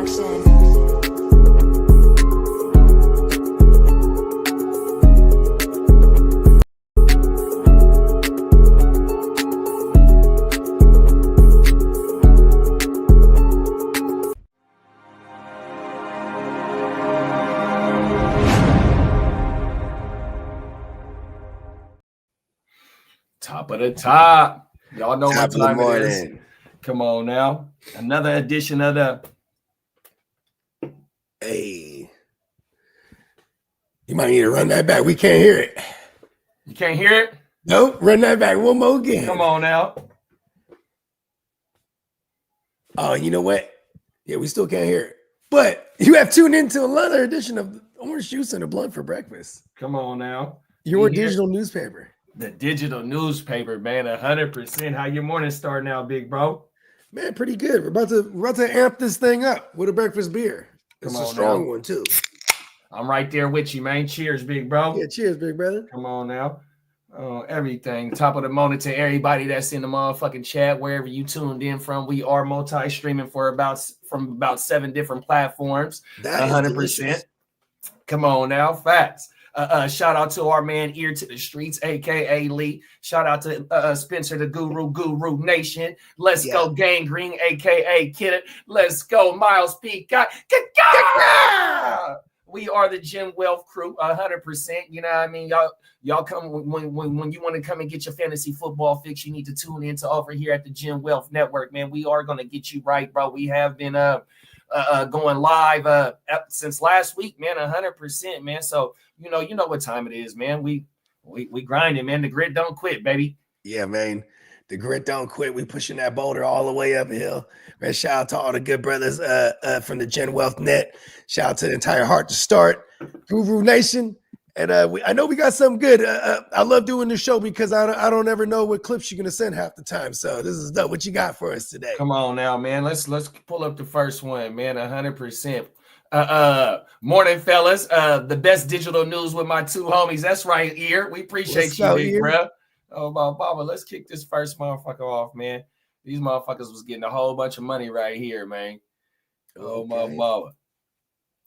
Top of the top. Y'all know what time it is. Come on now. Another edition of the. Hey. You might need to run that back. We can't hear it. You can't hear it? Nope. Run that back one more again. Come on now. Oh, you know what? Yeah, we still can't hear it. But you have tuned into another edition of Orange Juice and a Blunt for Breakfast. Come on now. Your digital newspaper. The digital newspaper, man, 100%. How your morning starting out, big bro? Man, pretty good. We're about to amp this thing up with a breakfast beer. It's a strong one too. I'm right there with you, man. Cheers, big bro. Yeah, cheers, big brother. Come on now. Everything. Top of the morning to everybody that's in the motherfucking chat, wherever you tuned in from. We are multi-streaming from about 7 different platforms. 100%. Come on now, facts. Shout out to our man Ear to the Streets, aka Lee. Shout out to Spencer the Guru Nation. Let's go Gangrene, aka Kid. Let's go Miles Peacock. We are the Gen Wealth crew, 100%. You know what I mean? Y'all come when you want to come and get your fantasy football fix, you need to tune in to over here at the Gen Wealth Network, man. We are going to get you right, bro. We have been going live since last week, man, 100%, man. So, you know what time it is, man. We grinding, man. The grit don't quit, baby. Yeah, man. The grit don't quit. We pushing that boulder all the way uphill. Man, shout out to all the good brothers from the Gen Wealth Net. Shout out to the entire Heart to Start, Guru Nation. And I know we got something good. I love doing this show because I don't ever know what clips you're gonna send half the time. So this is dope. What you got for us today? Come on now, man. Let's pull up the first one, man. 100%. Morning, fellas. The best digital news with my two homies. That's right, Ear. We appreciate you, big bro. Oh, my Baba. Let's kick this first motherfucker off, man. These motherfuckers was getting a whole bunch of money right here, man. Oh, my Baba.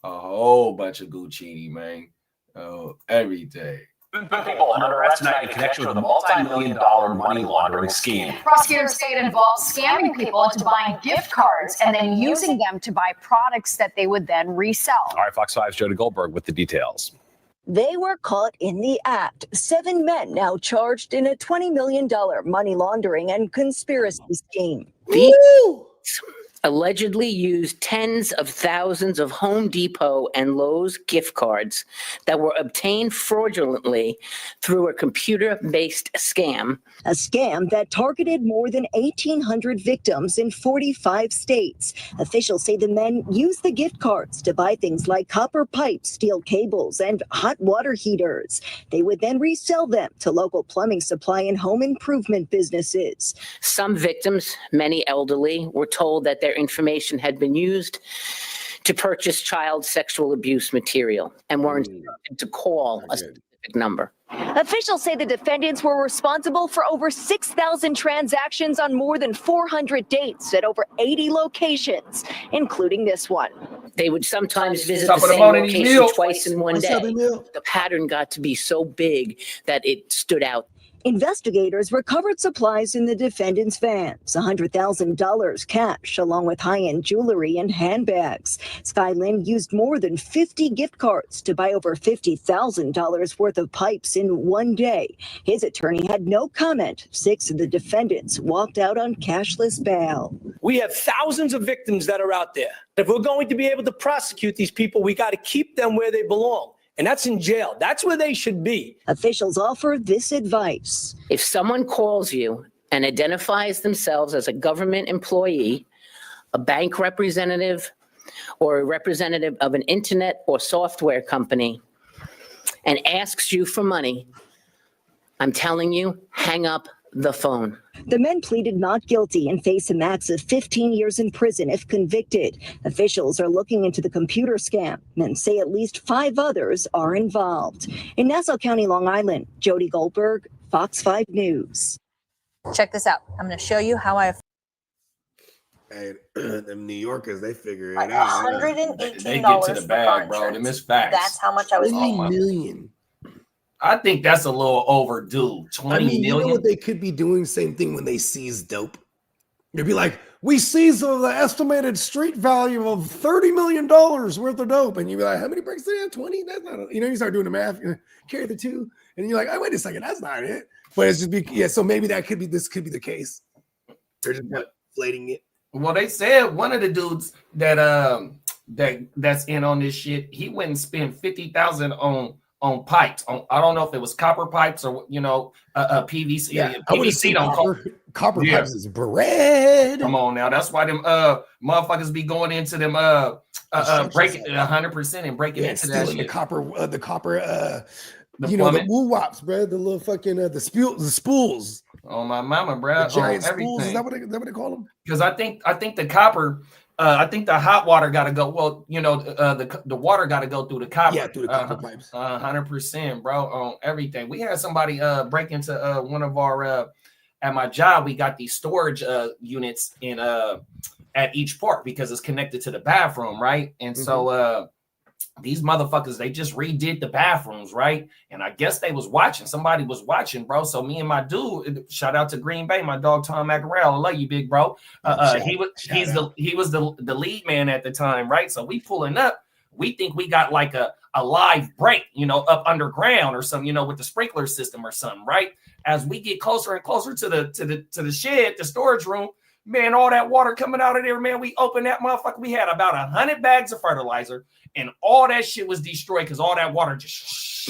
A whole bunch of Guccini, man. Oh, every day. People under arrest tonight in connection with a multi-million-dollar money laundering scheme. Prosecutors say it involves scamming people into buying gift cards and then using them to buy products that they would then resell. All right, Fox 5's Jody Goldberg with the details. They were caught in the act. 7 men now charged in a $20 million money laundering and conspiracy scheme. Woo! Allegedly used tens of thousands of Home Depot and Lowe's gift cards that were obtained fraudulently through a computer-based scam. A scam that targeted more than 1,800 victims in 45 states. Officials say the men used the gift cards to buy things like copper pipes, steel cables, and hot water heaters. They would then resell them to local plumbing supply and home improvement businesses. Some victims, many elderly, were told that their information had been used to purchase child sexual abuse material and were instructed to call a specific number. Officials say the defendants were responsible for over 6,000 transactions on more than 400 dates at over 80 locations, including this one. They would sometimes visit the same location twice in one day. The pattern got to be so big that it stood out. Investigators recovered supplies in the defendant's vans, $100,000 cash, along with high-end jewelry and handbags. Skylin used more than 50 gift cards to buy over $50,000 worth of pipes in one day. His attorney had no comment. 6 of the defendants walked out on cashless bail. We have thousands of victims that are out there. If we're going to be able to prosecute these people, we got to keep them where they belong. And that's in jail. That's where they should be. Officials offer this advice. If someone calls you and identifies themselves as a government employee, a bank representative, or a representative of an internet or software company, and asks you for money, I'm telling you, hang up the phone. The men pleaded not guilty and face a max of 15 years in prison if convicted. Officials are looking into the computer scam and say at least 5 others are involved. In Nassau County, Long Island, Jody Goldberg, Fox 5 News. Check this out. I'm going to show you how I Hey, them New Yorkers, they figure Like it out. $118 They get to the for bag, car bro. Them insurance. is facts. That's how much I was 20 paying. million. I think that's a little overdue. 20 million. You know what they could be doing? Same thing when they seize dope. They'd be like, we seized the estimated street value of $30 million worth of dope. And you'd be like, how many bricks do they have? 20? That's not, you start doing the math, carry the 2. And you're like, oh, wait a second, that's not it. But it's just, so maybe this could be the case. They're just inflating it. Well, they said one of the dudes that's in on this shit, he went and spent $50,000 on pipes. I don't know if it was copper pipes or PVC. Yeah, I would PVC assume copper pipes is bread. Come on now, that's why them motherfuckers be going into them breaking 100% and breaking into that shit. The copper the woo wops, bro. The little fucking the spools. Oh my mama, bro. The giant spools. Is that what they call them? Because I think the copper. I think the hot water got to go. Well, the water got to go through the copper. Yeah, through the copper pipes. 100%, bro, on everything. We had somebody break into one of our at my job. We got these storage units in at each port because it's connected to the bathroom, right? And so these motherfuckers, they just redid the bathrooms, right? And I guess they was watching. Somebody was watching, bro. So me and my dude, shout out to Green Bay, my dog Tom McElrail. I love you, big bro. He was the lead man at the time, right? So we pulling up. We think we got like a live break, up underground or something, with the sprinkler system or something, right? As we get closer and closer to the shed, the storage room, man, all that water coming out of there, man. We opened that motherfucker. We had about 100 bags of fertilizer. And all that shit was destroyed because all that water just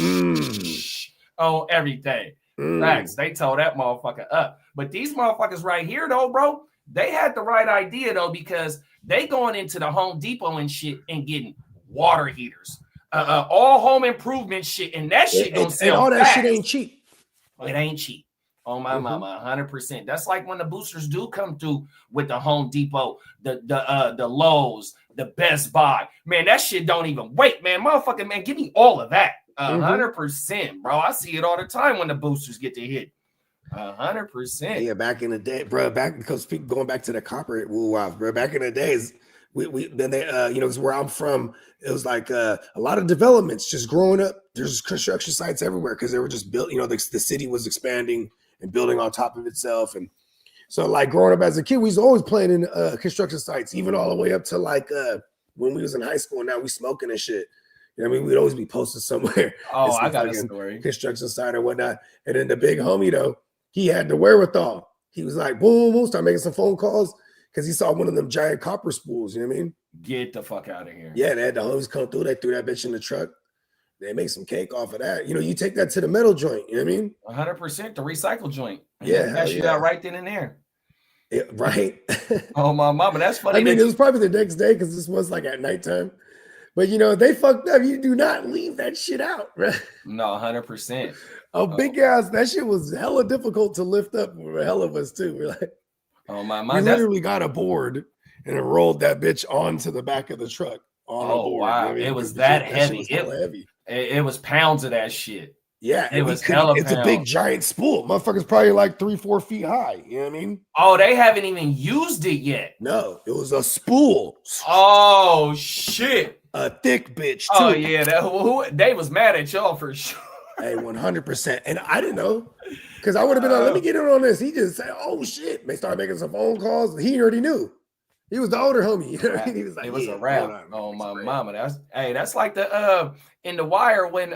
on everything. Facts. They tore that motherfucker up. But these motherfuckers right here, though, bro, they had the right idea, though, because they going into the Home Depot and shit and getting water heaters. All home improvement shit. And that shit don't sell. And all that fast. shit ain't cheap. It ain't cheap. Oh my mama, 100%. That's like when the boosters do come through with the Home Depot, the Lowe's, the Best Buy. Man, that shit don't even wait, man. Motherfucking man, give me all of that. 100%, bro. I see it all the time when the boosters get to hit. 100%. Yeah, back in the day, bro. Because people going back to the copper woo-wows, bro. Back in the days, then they because where I'm from, it was like a lot of developments just growing up. There's construction sites everywhere because they were just built. The city was expanding and building on top of itself. And so like growing up as a kid, we was always playing in construction sites, even all the way up to like when we was in high school. Now we smoking and shit. We'd always be posted somewhere. Oh, I got a story. Construction site or whatnot. And then the big homie though, he had the wherewithal. He was like, boom, boom, start making some phone calls because he saw one of them giant copper spools. You know what I mean? Get the fuck out of here. Yeah, they had the homies come through. They threw that bitch in the truck. They make some cake off of that. You take that to the metal joint. You know what I mean? 100%, the recycle joint. Yeah, that shit out right then and there. Yeah, right. Oh my mama, that's funny. I mean, it was probably the next day because this was like at nighttime. But they fucked up. You do not leave that shit out, right? No, 100%. Big ass. That shit was hella difficult to lift up for a hell of us too. We're like, oh my, we literally got a board and it rolled that bitch onto the back of the truck. Oh wow, it was that heavy. It was pounds of that shit. Yeah, it was hella It's a big giant spool. Motherfucker's probably like 3-4 feet high. You know what I mean? Oh, they haven't even used it yet. No, it was a spool. Oh shit. A thick bitch too. Oh yeah, they was mad at y'all for sure. Hey, 100%. And I didn't know because I would have been like, let me get in on this. He just said, oh shit. They started making some phone calls. He already knew. He was the older homie. You know what I mean? He was like, it was a wrap. Oh my mama. That's like the in The Wire when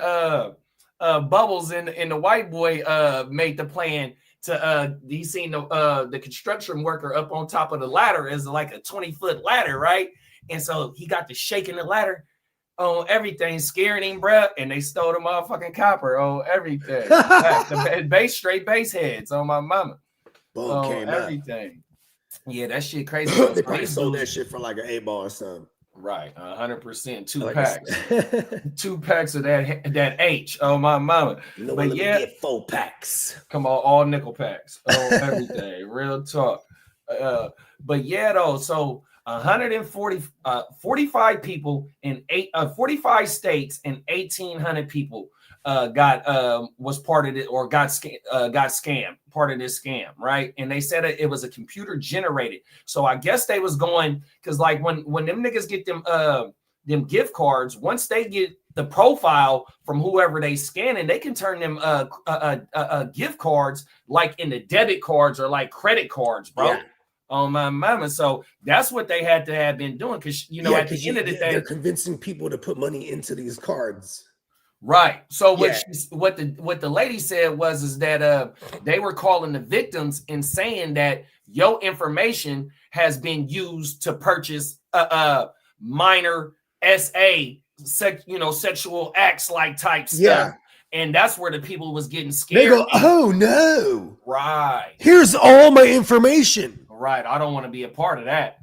Bubbles and the white boy made the plan to he seen the construction worker up on top of the ladder as like a 20-foot ladder, right? And so he got to shaking the ladder on everything, scaring him, bruh, and they stole the motherfucking copper on everything. The straight base heads on my mama. Boom, came everything. Yeah, that shit crazy. They probably sold that shit for like an 8-ball or something. Right, 100%. 2 packs. 2 packs of that H. Oh my mama. But yeah, get 4 packs. Come on, all nickel packs. Oh, everything. Real talk. But yeah, though. So 45 people in 45 states and 1,800 people was part of it or got scammed, part of this scam, right? And they said it was a computer generated. So I guess they was going because like when them niggas get them gift cards, once they get the profile from whoever they scanning, they can turn them gift cards like into debit cards or like credit cards, bro. Yeah. On my mama. So that's what they had to have been doing because at the end of the day, they're convincing people to put money into these cards. Right. So what the lady said was that they were calling the victims and saying that your information has been used to purchase minor sexual acts like type stuff. Yeah. And that's where the people was getting scared. They go, oh no. Right. Here's all my information. Right. I don't want to be a part of that.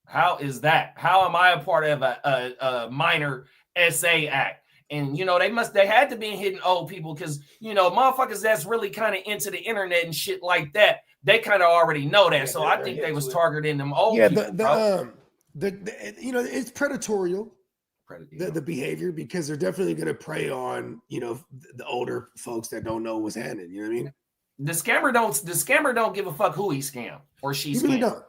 How is that? How am I a part of a minor SA act? And they had to be hitting old people because motherfuckers that's really kind of into the internet and shit like that. They kind of already know that. So I think they was targeting them old people. It's predatorial. The behavior because they're definitely going to prey on the older folks that don't know what's happening. You know what I mean? The scammer don't give a fuck who he scam or she scam. Really don't.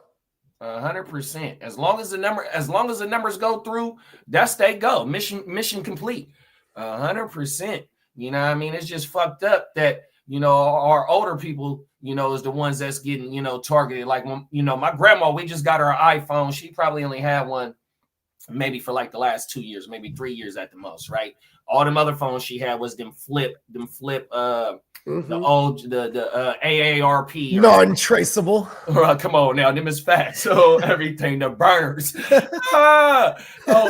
100%. As long as the numbers go through, that's they go. Mission complete. 100%. You know what I mean? It's just fucked up that our older people is the ones that's getting targeted. Like when my grandma, we just got her iPhone. She probably only had one maybe for like the last 2 years, maybe 3 years at the most, right? All them other phones she had was them flip the old the AARP non-traceable. Come on now, them is fat. So everything, the burners,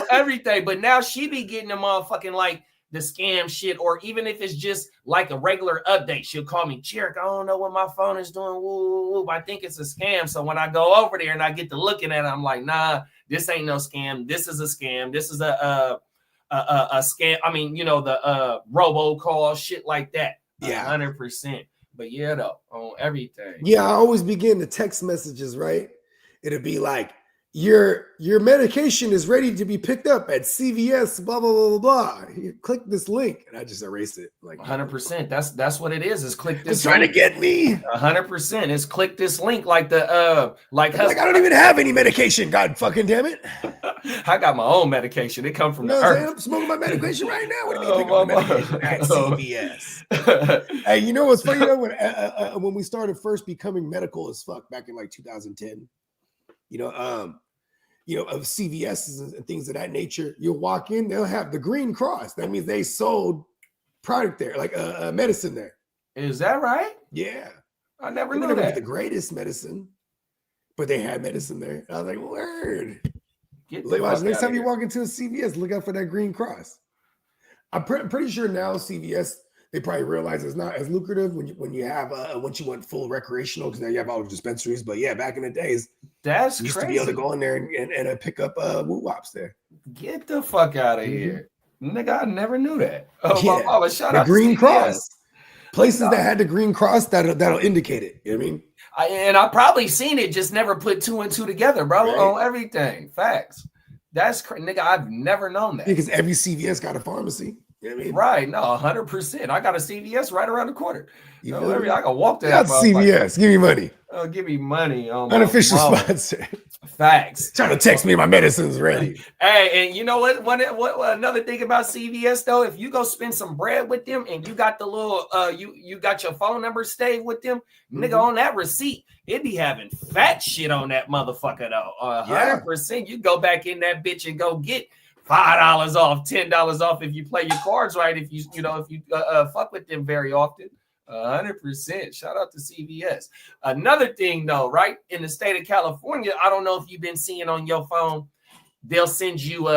everything. But now she be getting them motherfucking like the scam shit, or even if it's just like a regular update, she'll call me, Jerk, I don't know what my phone is doing. Woo, I think it's a scam. So when I go over there and I get to looking at it, I'm like, nah, this ain't no scam. This is a scam. This is a scam. I mean, the robocall, shit like that. Yeah, 100%. But yeah, though, on everything. Yeah, I always begin the text messages, right? It'll be like, your medication is ready to be picked up at CVS, blah, blah, blah, blah, blah. You click this link, and I just erase it. Like 100%. That's what it is click this link. Trying to get me. 100%. It's click this link like the like I don't even have any medication, God fucking damn it. I got my own medication. It come from the earth. I'm smoking my medication right now. What do you mean pick up my medication at CVS? Hey, you know what's funny though? When we started first becoming medical as fuck back in like 2010, of CVS and things of that nature, you'll walk in, they'll have the green cross. That means they sold product there, like medicine there. Is that right? Yeah. I never knew that. The greatest medicine, but they had medicine there. I was like, word. Next time you walk into a CVS, look out for that green cross. I'm pretty sure now CVS, they probably realize it's not as lucrative when you have once you went full recreational, because now you have all the dispensaries. But yeah, back in the days, that's you used crazy. To be able to go in there and pick up woo-wops there. Get the fuck out of here. Nigga, I never knew that. Oh, yeah. My mama, shout out the green cross. Places that had the green cross, that'll indicate it. You know what I mean? I probably seen it, just never put two and two together, bro, right. On everything. Facts. That's crazy. Nigga, I've never known that. Because every CVS got a pharmacy. You know what I mean? Right. No, 100%. I got a CVS right around the corner. I can walk there. Got CVS. Give me money. Oh, give me money. Unofficial sponsor. Facts. Trying to text me my medicine's ready. Hey, and you know what? What another thing about CVS though, if you go spend some bread with them and you got the little you got your phone number saved with them, nigga, on that receipt, it be having fat shit on that motherfucker though. 100%. You go back in that bitch and go get $5 off, $10 off if you play your cards right. If you fuck with them very often. 100%. Shout out to CVS. Another thing though, right? In the state of California, I don't know if you've been seeing on your phone, they'll send you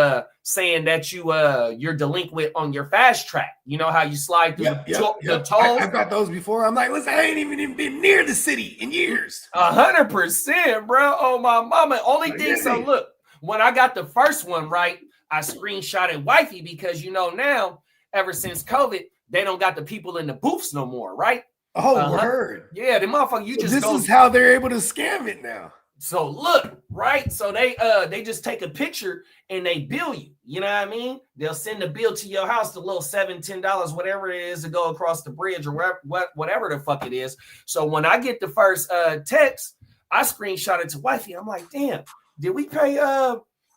saying that you're delinquent on your fast track. You know how you slide through the tolls? I've got those before. I'm like, listen, I ain't even been near the city in years. 100%, bro. Oh my mama. Only thing, so look, when I got the first one, right, I screenshotted wifey because now, ever since COVID, they don't got the people in the booths no more, right? Oh, word. Yeah, the motherfucker, this is how they're able to scam it now. So look, right? So they just take a picture and they bill you. You know what I mean? They'll send the bill to your house, the little $7, $10, whatever it is, to go across the bridge or whatever the fuck it is. So when I get the first text, I screenshot it to wifey. I'm like, damn, did we pay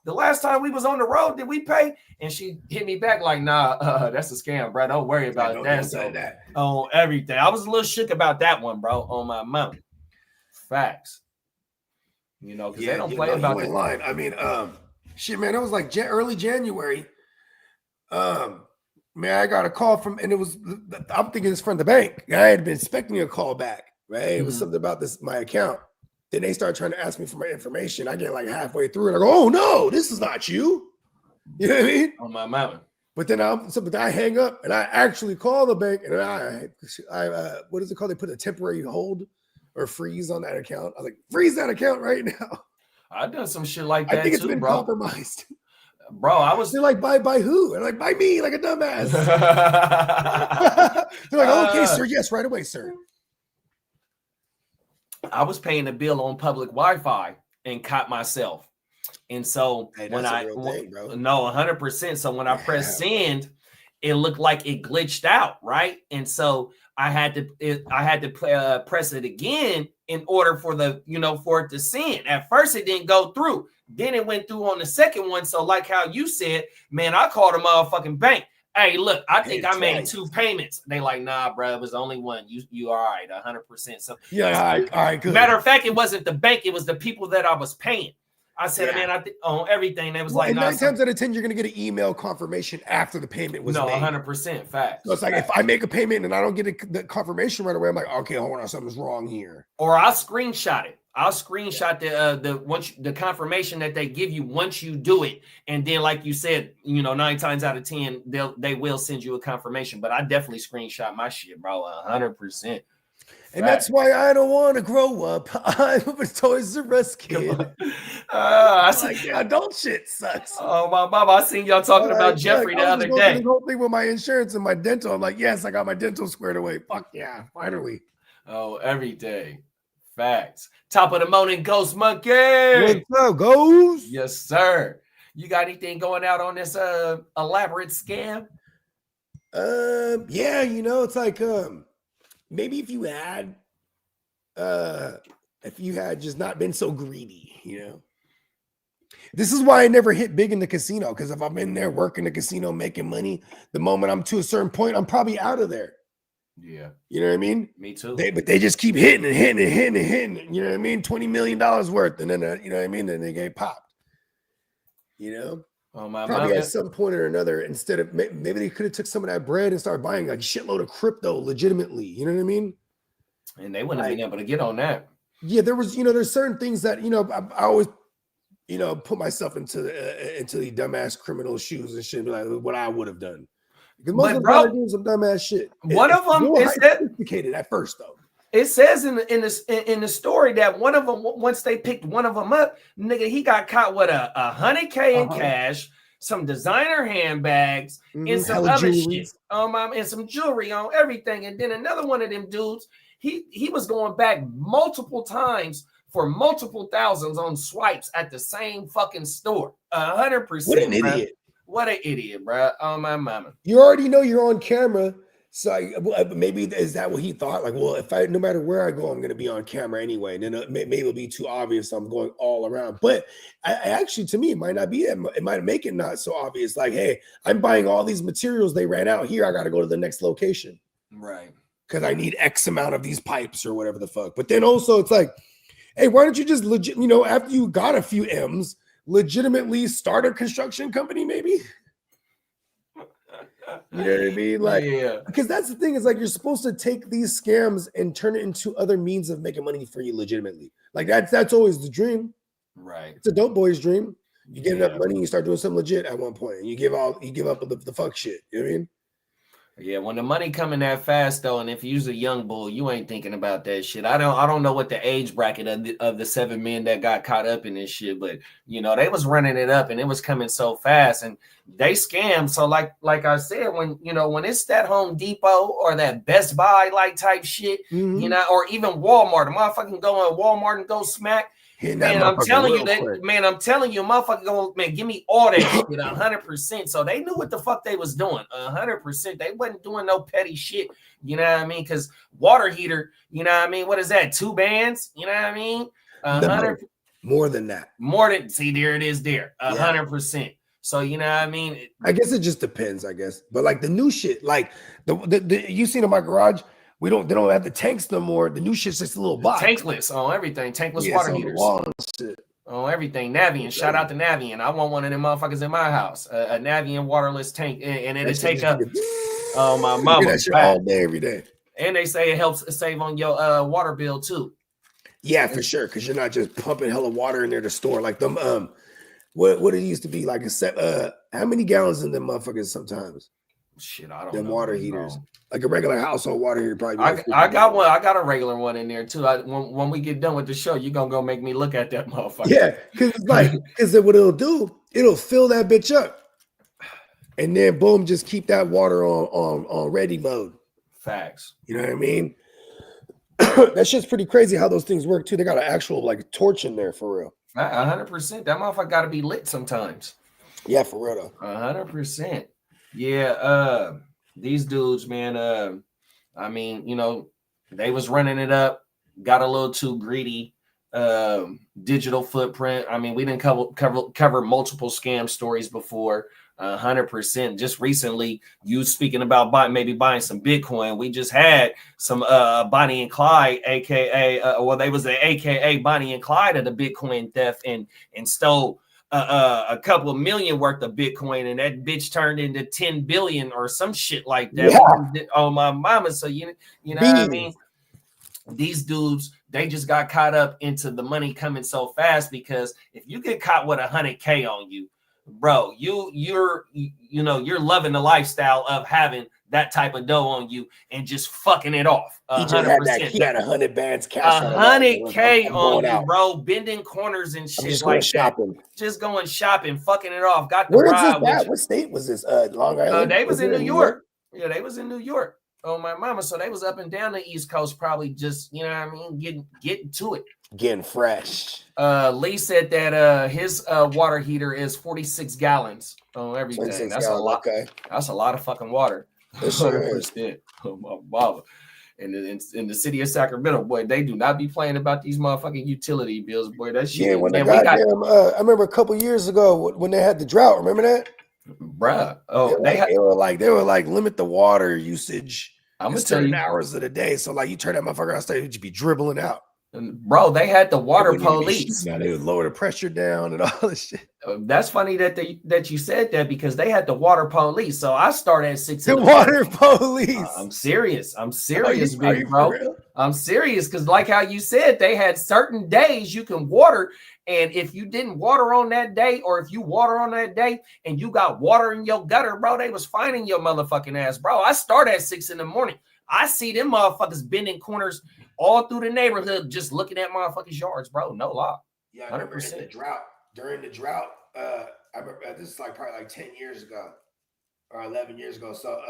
the last time we was on the road? Did we pay? And she hit me back like, nah, that's a scam, bro. Don't worry about that. So on everything. I was a little shook about that one, bro, on my mouth. Facts. You know, because they don't play about that. Line. I mean, shit, man, it was like early January. Man, I got a call from, and it was, I'm thinking it's from the bank. I had been expecting a call back, right? It was something about my account. Then they start trying to ask me for my information. I get like halfway through and I go, oh no, this is not you. You know what I mean? On my mountain. But then I hang up and I actually call the bank and I what is it called? They put a temporary hold or freeze on that account. I was like, freeze that account right now. I've done some shit like that. I think it's too, been compromised. Bro, I was. They're like, by who? And like, by me, like a dumbass. They're like, okay, sir. Yes, right away, sir. I was paying the bill on public Wi-Fi and caught myself. And so when I thing, bro. No, 100%. So when I pressed send, it looked like it glitched out, right? And so I had to press it again in order for for it to send. At first, it didn't go through. Then it went through on the second one. So like how you said, man, I called a motherfucking bank. Hey, look, I think I made 2 payments. They like, nah, bro, it was only one. You all right, 100%. So yeah, all right, good. Matter of fact, it wasn't the bank; it was the people that I was paying. I said, man, I think on everything. They was like, 9 times out of 10, you're gonna get an email confirmation after the payment was made. 100% fact. So it's like if I make a payment and I don't get the confirmation right away, I'm like, okay, hold on, something's wrong here. Or I'll screenshot it. I'll screenshot the confirmation that they give you once you do it, and then like you said, 9 times out of 10 they will send you a confirmation. But I definitely screenshot my shit, bro, 100%. And that's why I don't want to grow up. I'm a Toys R Us kid. I see adult shit sucks. Oh my mama, I seen y'all talking about Jeffrey the other day. The whole thing with my insurance and my dental. I'm like, yes, I got my dental squared away. Fuck yeah, finally. Oh, every day. Facts. Top of the morning, Ghost Monkey. What's up, Ghost? Yes, sir. You got anything going out on this elaborate scam? Yeah, it's like maybe if you had just not been so greedy, This is why I never hit big in the casino, because if I'm in there working the casino making money, the moment I'm to a certain point, I'm probably out of there. Yeah. You know what I mean? Me too. But they just keep hitting and hitting and hitting and hitting. You know what I mean? $20 million worth. And then, you know what I mean? Then they get popped. Probably at some point or another, instead of maybe they could have took some of that bread and started buying like a shitload of crypto legitimately. You know what I mean? And they wouldn't have been able to get on that. Yeah, there was, there's certain things that, I always, put myself into the dumbass criminal shoes and shit, like what I would have done. Because most of them are doing some dumbass shit. One of them is sophisticated at first, though. It says in the story that one of them, once they picked one of them up, nigga, he got caught with $100K in cash, some designer handbags, and some other shit. And some jewelry on everything. And then another one of them dudes, he was going back multiple times for multiple thousands on swipes at the same fucking store. 100%. What an idiot. What an idiot, bro. Oh, my mama. You already know you're on camera. So maybe is that what he thought? Like, well, no matter where I go, I'm going to be on camera anyway. And then maybe it'll be too obvious. So I'm going all around. But I actually, to me, it might not be that. It might make it not so obvious. Like, hey, I'm buying all these materials. They ran out here. I got to go to the next location. Right. Because I need X amount of these pipes or whatever the fuck. But then also it's like, hey, why don't you just legit, after you got a few M's, legitimately start a construction company, maybe? You know what I mean? Like, because that's the thing, is like you're supposed to take these scams and turn it into other means of making money for you legitimately. Like that's always the dream. Right. It's a dope boy's dream. You get enough money, you start doing something legit at one point, and you give up the fuck shit. You know what I mean? Yeah, when the money coming that fast though, and if you's a young bull, you ain't thinking about that shit. I don't know what the age bracket of the 7 men that got caught up in this shit, but they was running it up and it was coming so fast and they scammed. So like I said, when it's that Home Depot or that Best Buy like type shit, or even Walmart, a motherfucking go in Walmart and go smack. Hitting that Man, I'm motherfucker telling you real that, quick. man, I'm telling you, motherfucker, going, man, give me all that shit 100%. So they knew what the fuck they was doing 100%. They wasn't doing no petty shit, you know what I mean? Because water heater, you know what I mean? What is that? 2 bands, you know what I mean? 100 more than that. More than, see, there it is there, 100%. So, you know what I mean? I guess it just depends, I guess. But like the new shit, like the you seen in my garage, they don't have the tanks no more. The new shit's just a little box. Tankless on everything. Tankless water heaters. On everything. Navien. Shout out to Navien. I want one of them motherfuckers in my house. A Navien waterless tank. And it'll take up my mama. That shit all day, every day. And they say it helps save on your water bill too. Yeah, for sure. Because you're not just pumping hella water in there to store. Like them what it used to be like how many gallons in them motherfuckers sometimes? Shit, I don't know. Them water heaters. Bro. Like a regular household water heater, probably. I got one. I got a regular one in there too. When we get done with the show, you're gonna go make me look at that motherfucker. Yeah, because what it'll do, it'll fill that bitch up, and then boom, just keep that water on ready mode. Facts. You know what I mean? That shit's pretty crazy how those things work too. They got an actual like torch in there for real. 100%. That motherfucker got to be lit sometimes. Yeah, for real though. 100%. Yeah. These dudes, man, I mean, you know, they was running it up, got a little too greedy. Digital footprint. I mean, we didn't cover multiple scam stories before. 100%. Just recently, you speaking about maybe buying some Bitcoin. We just had some Bonnie and Clyde, aka they was the aka Bonnie and Clyde of the Bitcoin theft and stole a couple of million worth of Bitcoin, and that bitch turned into 10 billion or some shit like that. Yeah. Oh my mama. So you know what I mean? These dudes, they just got caught up into the money coming so fast, because if you get caught with 100K on you, bro, you're loving the lifestyle of having that type of dough on you and just fucking it off. 100%. He had 100 bands cash. 100K on you, bro, bending corners and shit just like shopping. That. Just going shopping, fucking it off. Got the Where ride. Was this what state was this? Long Island? They was in New York. Yeah, they was in New York. Oh my mama. So they was up and down the East Coast, probably just, you know what I mean, getting to it. Getting fresh. Lee said that his water heater is 46 gallons on everything. That's a lot. Okay. That's a lot of fucking water. 100%. Oh my mama. And in the city of Sacramento, boy, they do not be playing about these motherfucking utility bills, boy. That shit. Yeah, when I remember a couple years ago when they had the drought. Remember that? Bruh. Oh, they were like limit the water usage. I'm gonna tell you hours of the day. So like you turn that motherfucker outside, you'd be dribbling out. And bro, they had the water police. Now they would lower the pressure down and all this shit. That's funny that you said that, because they had the water police. So I start at 6. The water police. I'm serious. Big bro. I'm serious, because like how you said, they had certain days you can water, and if you didn't water on that day, or if you water on that day and you got water in your gutter, bro, they was finding your motherfucking ass, bro. I start at 6 in the morning. I see them motherfuckers bending corners all through the neighborhood, just looking at motherfuckers' yards, bro. No lie. Yeah, I remember in the drought. During the drought, I remember this is like probably like 10 years ago or 11 years ago. So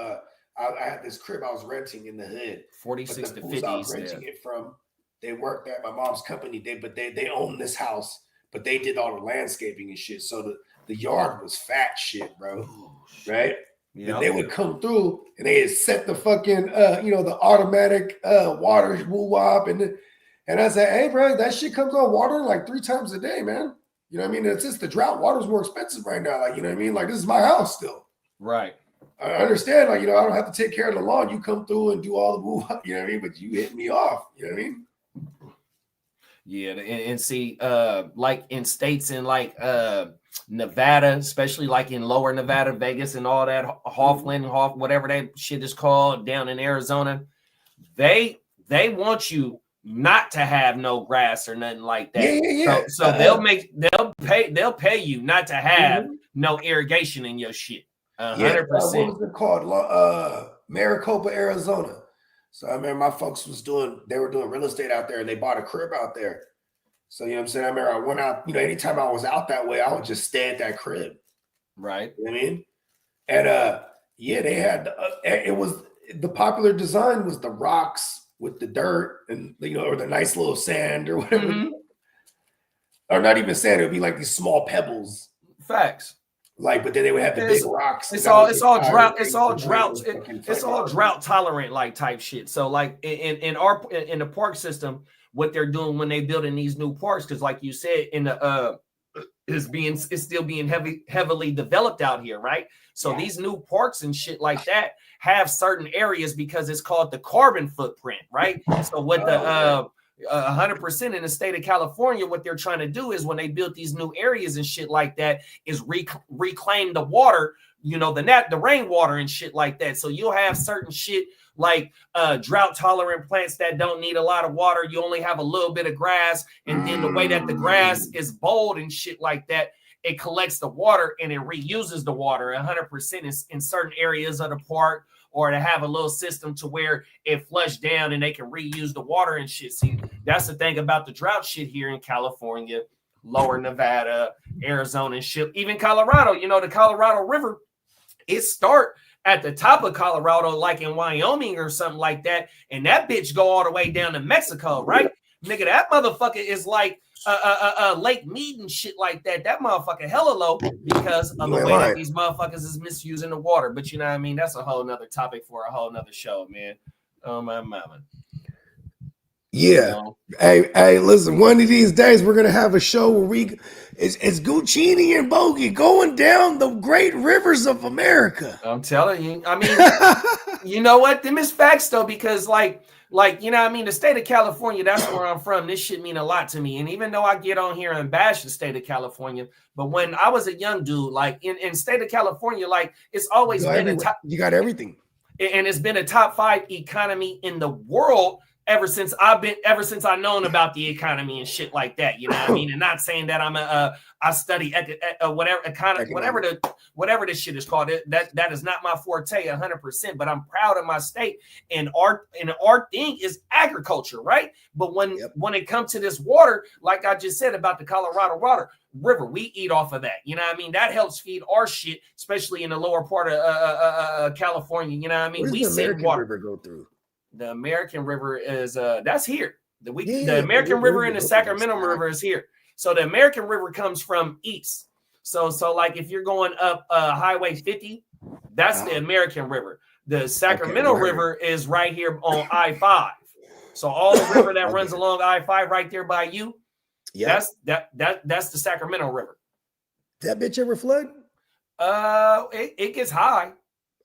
I had this crib I was renting in the hood. 46 to 50s. I was renting it from. They worked at my mom's company. They owned this house, but they did all the landscaping and shit. So the yard was fat shit, bro. Right? Yeah, and they would come through and they had set the fucking the automatic water woo-wop, and I said, hey bro, that shit comes on water like 3 times a day, man. You know what I mean? It's just the drought. Water's more expensive right now. Like, you know what I mean? Like, this is my house still. Right. I understand, like, I don't have to take care of the lawn. You come through and do all the woo-wop, you know what I mean? But you hit me off, you know what I mean? Yeah, and see, like in states in like Nevada, especially like in lower Nevada, Vegas, and all that, Hoffman, whatever that shit is called, down in Arizona, they want you not to have no grass or nothing like that. Yeah. So they'll pay you not to have no irrigation in your shit. 100%. What was it called? Maricopa, Arizona. So I remember my folks they were doing real estate out there, and they bought a crib out there. So, you know what I'm saying? I remember I went out, anytime I was out that way, I would just stay at that crib. Right. You know what I mean? And they had, it was, the popular design was the rocks with the dirt and, or the nice little sand or whatever. Mm-hmm. or not even sand. It would be like these small pebbles. Facts. Like, but then they would have the big rocks. It's all drought tolerant like type shit. So like in the park system, what they're doing when they building these new parks, because like you said, in the it's still being heavily developed out here, right? So these new parks and shit like that have certain areas because it's called the carbon footprint, right? So what 100% in the state of California, what they're trying to do is when they build these new areas and shit like that is reclaim the water, you know, the rainwater and shit like that. So you'll have certain shit like drought tolerant plants that don't need a lot of water. You only have a little bit of grass. And then the way that the grass is bold and shit like that, it collects the water and it reuses the water 100% in certain areas of the park, or to have a little system to where it flushed down and they can reuse the water and shit. See, that's the thing about the drought shit here in California, lower Nevada, Arizona and shit, even Colorado. You know, the Colorado River, it start at the top of Colorado, like in Wyoming or something like that. And that bitch go all the way down to Mexico, right? Nigga, that motherfucker is like Lake Mead and shit like that. That motherfucker hella low because of the way that these motherfuckers is misusing the water. But you know what I mean? That's a whole nother topic for a whole nother show, man. Oh my mama. Yeah. You know? Hey, listen, one of these days we're gonna have a show where it's Guccini and Bogey going down the great rivers of America. I'm telling you. I mean, you know what? Them is facts though, because like, you know what I mean? The state of California, that's where I'm from. This shit mean a lot to me. And even though I get on here and bash the state of California, but when I was a young dude, like in state of California, like it's always been a top. You got everything. And it's been a top 5 economy in the world ever since I known about the economy and shit like that. You know what I mean? And not saying that I study whatever this shit is called. That is not my forte 100%, but I'm proud of my state. And our thing is agriculture, right? But when it comes to this water, like I just said about the Colorado River, we eat off of that. You know what I mean? That helps feed our shit, especially in the lower part of California. You know what I mean? We send water river go through. The American River is that's here. The American River and the Sacramento River is here. So the American River comes from east. So like if you're going up Highway 50, that's the American River. The Sacramento River is right here on I-5. So all the river that runs along I-5 right there by you, that's the Sacramento River. That bitch ever flood? It gets high.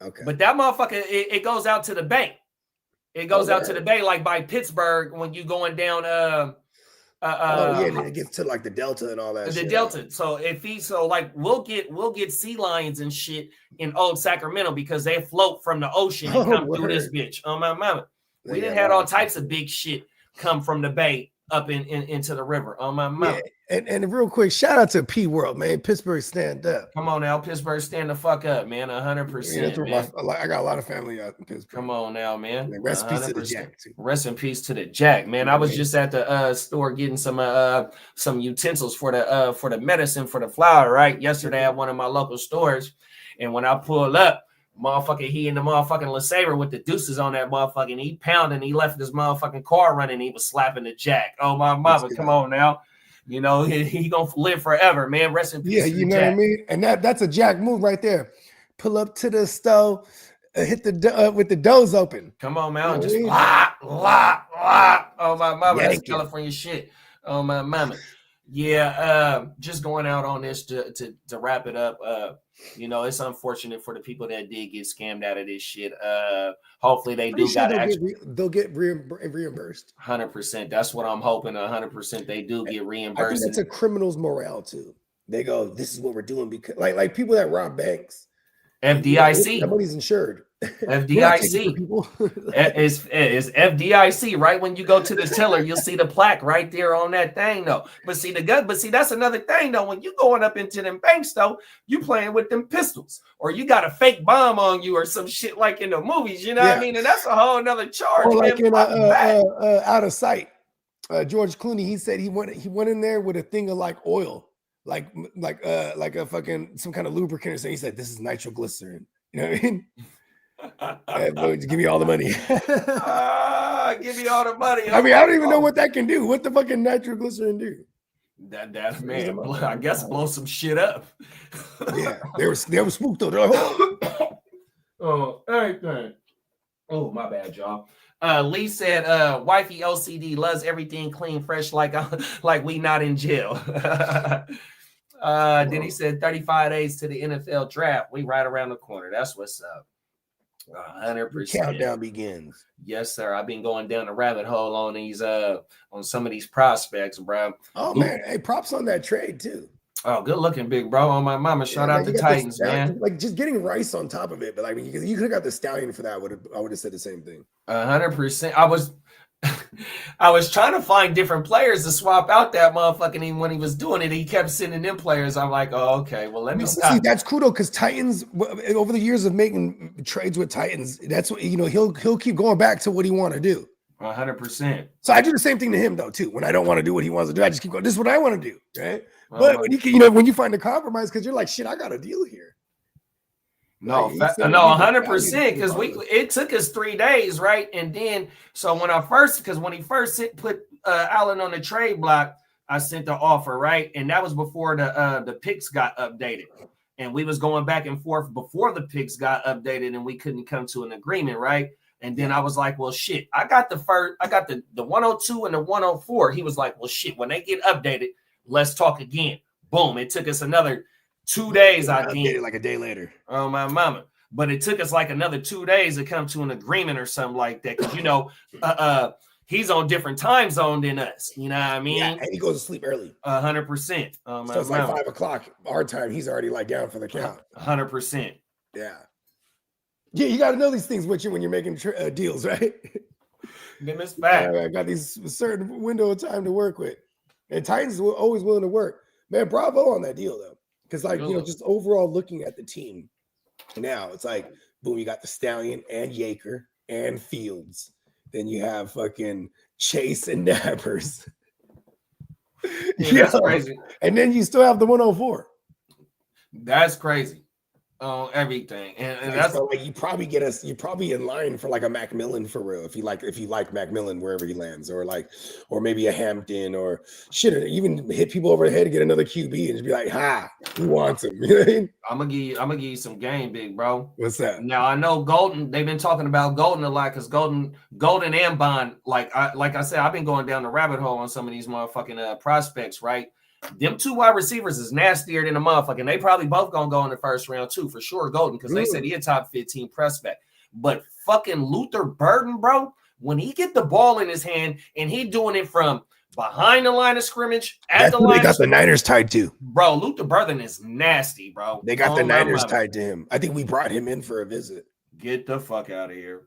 Okay. But that motherfucker, it goes out to the bay. It goes out to the bay, like by Pittsburgh when you going down. And it gets to like the Delta and all that. The Delta. So like we'll get sea lions and shit in old Sacramento because they float from the ocean and come through this bitch. Oh my mama, we done had all types of big shit come from the bay up into the river. Oh my mama. Yeah. And real quick, shout out to P World, man. Pittsburgh, stand up. Come on now, Pittsburgh, stand the fuck up, man. 100%. I got a lot of family out in Pittsburgh. Come on now, man. Rest in peace to the Jack, too. Rest in peace to the Jack, man. I was just at the store getting some utensils for the medicine for the flower, right? Yesterday at one of my local stores, and when I pulled up, motherfucker, he in the motherfucking LeSabre with the deuces on that motherfucking. He pounding. He left his motherfucking car running. He was slapping the Jack. Oh my mama, come on now. You know, he gonna live forever, man. Rest in peace. Yeah, you know what I mean? And that's a Jack move right there. Pull up to the stove, hit the with the doors open. Come on, man. Just lock. Oh my mama, that's California shit. Oh my mama. Yeah, just going out on this to wrap it up. You know, it's unfortunate for the people that did get scammed out of this shit. Hopefully they do they'll get reimbursed. 100%. That's what I'm hoping. 100% they do get reimbursed. I think that's a criminal's morale too. They go, this is what we're doing because like people that rob banks. FDIC. That money's insured. FDIC is FDIC. Right when you go to the teller, you'll see the plaque right there on that thing, though. But see that's another thing, though. When you going up into them banks, though, you playing with them pistols, or you got a fake bomb on you, or some shit like in the movies. You know what I mean? And that's a whole nother charge. Or like in Out of Sight, George Clooney, he said he went in there with a thing of like oil, like a fucking some kind of lubricant or something. He said, "This is nitroglycerin." You know what I mean? Give me all the money. Give me all the money. I mean, I don't even know what that can do. What the fucking nitroglycerin do? That man, I guess blow some shit up. Yeah, they were spooked though. They're like, oh, everything. Oh, my bad, y'all. Lee said, wifey OCD loves everything clean, fresh, like we not in jail. Then he said 35 days to the NFL draft. We right around the corner. That's what's up. 100%. Countdown begins. Yes, sir. I've been going down the rabbit hole on these on some of these prospects, bro. Oh man, hey, props on that trade too. Oh, good looking, big bro. On my mama. Shout out to Titans, man. Like just getting Rice on top of it, but like you could have got the Stallion for that. I would have said the same thing. 100%. I was trying to find different players to swap out that motherfucking. Even when he was doing it, he kept sending in players. I'm like, oh, okay, well, let me stop. See, that's cool though, because Titans, over the years of making trades with Titans, that's what he'll keep going back to what he want to do. 100%. So I do the same thing to him though too. When I don't want to do what he wants to do, I just keep going. This is what I want to do, right? But when you find a compromise, because you're like, shit, I got a deal here. No, 100%. Because it took us 3 days, right? And then when he first put Allen on the trade block, I sent the offer, right? And that was before the picks got updated, and we was going back and forth before the picks got updated, and we couldn't come to an agreement, right? And then I was like, well, shit, I got the 102 and the 104. He was like, well, shit, when they get updated, let's talk again. Boom. It took us another 2 days, I think. Like a day later. Oh, my mama. But it took us like another 2 days to come to an agreement or something like that. Because, he's on different time zone than us. You know what I mean? Yeah, and he goes to sleep early. 100%. So it's like 5 o'clock our time. He's already like down for the count. 100%. Yeah. Yeah, you got to know these things with you when you're making deals, right? Then it's fact. I got these certain window of time to work with. And Titans were always willing to work. Man, bravo on that deal, though. Because, just overall looking at the team now, it's like, boom, you got the Stallion and Yaker and Fields. Then you have fucking Chase and Nappers. Yeah, that's crazy. And then you still have the 104. That's crazy. Everything. And that's so like you're probably in line for like a Macmillan for real if you like Macmillan wherever he lands, or maybe a Hampton, or shit, or even hit people over the head to get another QB and just be like, ha, who wants him? You know what I mean? I'm gonna give you some game, big bro. What's that? Now I know Golden, they've been talking about Golden a lot because Golden and Bond, like I said, I've been going down the rabbit hole on some of these motherfucking prospects, right? Them two wide receivers is nastier than a motherfucker. They probably both gonna go in the first round too, for sure, Golden, because they said he a top 15 prospect. But fucking Luther Burden, bro, when he get the ball in his hand and he doing it from behind the line of scrimmage That's the line, they got the Niners tied to. Bro, Luther Burden is nasty, bro. They got the Niners tied to him. I think we brought him in for a visit. Get the fuck out of here.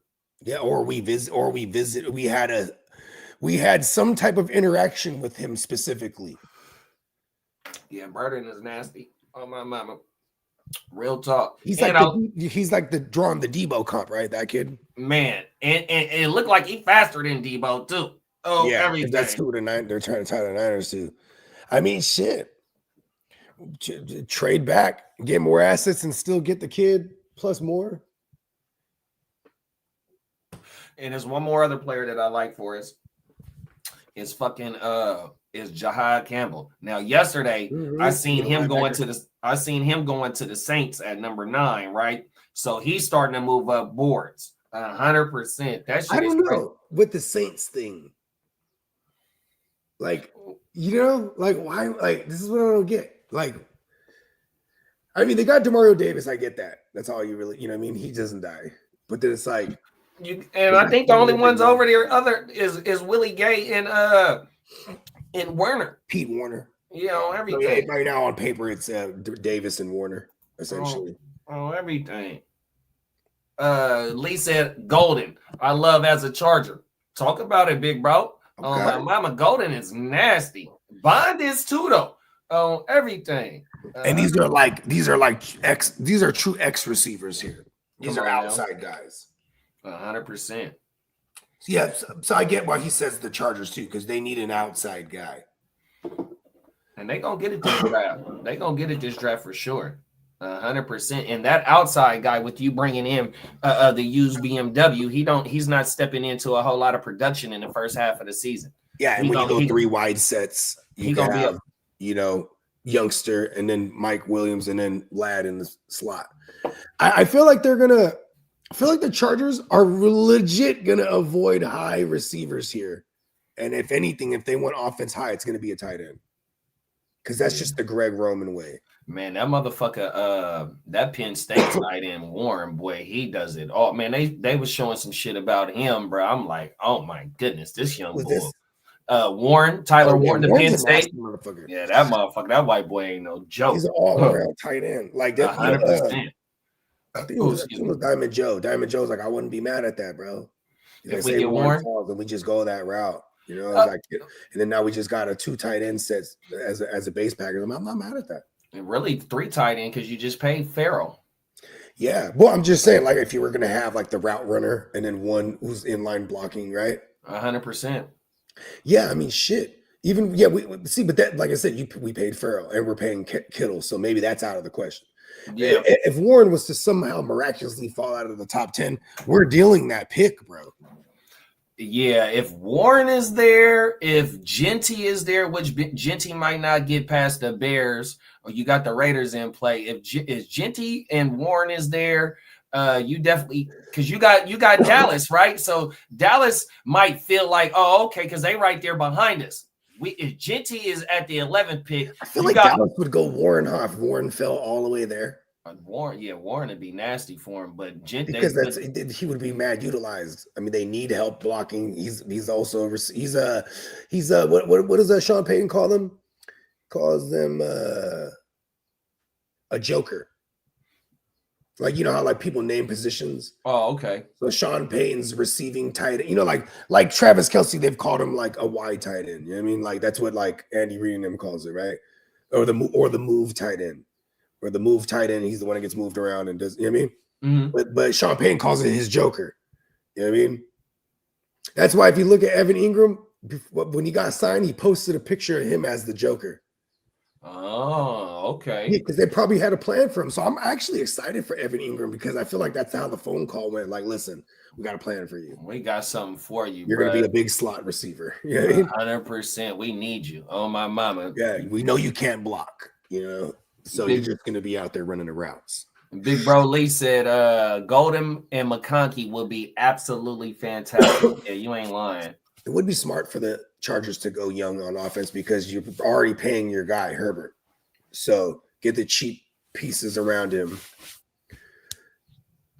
Yeah, we had some type of interaction with him specifically. Yeah, Burden is nasty. Oh my mama. Real talk. He's like the drawing the Debo comp, right? That kid. Man, and it looked like he faster than Debo too. Oh, yeah, everything. That's who they're trying to tie the Niners to. I mean, shit. Trade back, get more assets, and still get the kid plus more. And there's one more other player that I like for us. Is fucking is Jahad Campbell. Now, yesterday I seen him going to the Saints at number 9, right? So he's starting to move up boards 100%. That shit I don't know with the Saints thing. Like, why? Like, this is what I don't get. Like, I mean, they got Demario Davis. I get that. That's all you really, you know what I mean? He doesn't die. But then it's like, I think the only ones over there is Willie Gay and Werner. Pete Warner. Everything. So, yeah, right now on paper, it's Davis and Warner, essentially. Everything. Lee said Golden. I love as a Charger. Talk about it, big bro. Okay. My mama, Golden is nasty. Bond is too though. Everything. And these are true X receivers here. These are outside guys. 100%. Yeah, so I get why he says the Chargers too, because they need an outside guy. And they gonna get it this draft. They gonna get it this draft for sure. 100%. And that outside guy with you bringing in the used BMW, he's not stepping into a whole lot of production in the first half of the season. Yeah, and when you go 3 wide sets, youngster, and then Mike Williams, and then Ladd in the slot. I feel like the Chargers are legit gonna avoid high receivers here. And if anything, if they want offense high, it's gonna be a tight end. Because that's just the Greg Roman way. Man, that motherfucker, that Penn State tight end Warren, boy, he does it all. Man, they was showing some shit about him, bro. I'm like, oh my goodness, this young boy. Warren, Tyler Warren, the Penn State. Yeah, that motherfucker, that white boy ain't no joke. He's an all-around tight end. Like that, 100%. I think it was Diamond Joe. Diamond Joe's like, I wouldn't be mad at that, bro. If we get Warren, and we just go that route. And then now we just got a 2 tight end sets as a base package. I'm not mad at that. And really 3 tight end because you just paid Farrell. Yeah. Well, I'm just saying, like, if you were going to have like the route runner and then one who's inline blocking, right? 100%. Yeah. I mean, shit. Even, we see, but that, like I said, we paid Farrell and we're paying Kittle. So maybe that's out of the question. Yeah. If Warren was to somehow miraculously fall out of the top 10, we're dealing that pick, bro. Yeah, if Warren is there, if Genty is there, which Genty might not get past the Bears, or you got the Raiders in play. If Genty and Warren is there, you definitely, because you got Dallas, right? So Dallas might feel like, oh, okay, because they right there behind us. If Genty is at the 11th pick, I feel like Dallas would go Warren off. Warren fell all the way there. Warren would be nasty for him, but because he would be mad utilized. I mean, they need help blocking. He's also what does Sean Payton call them? Calls them a joker. Like, how like people name positions. Oh, okay. So Sean Payton's receiving tight end. Like Travis Kelce, they've called him like a wide tight end. You know what I mean? Like that's what like Andy Reid and them calls it, right? Or the move tight end. Or the move tight end, he's the one that gets moved around and does, you know what I mean? Mm-hmm. But Sean Payton calls it his joker. You know what I mean? That's why if you look at Evan Ingram, when he got signed, he posted a picture of him as the Joker. Oh, okay. Because they probably had a plan for him. So I'm actually excited for Evan Ingram because I feel like that's how the phone call went. Like, listen, we got a plan for you. We got something for you. You're going to be a big slot receiver. You know what I mean? 100%. We need you. Oh, my mama. Yeah, we know you can't block, So you're just going to be out there running the routes. Big Bro Lee said Golden and McConkey will be absolutely fantastic. Yeah, you ain't lying. It would be smart for the Chargers to go young on offense because you're already paying your guy, Herbert. So get the cheap pieces around him.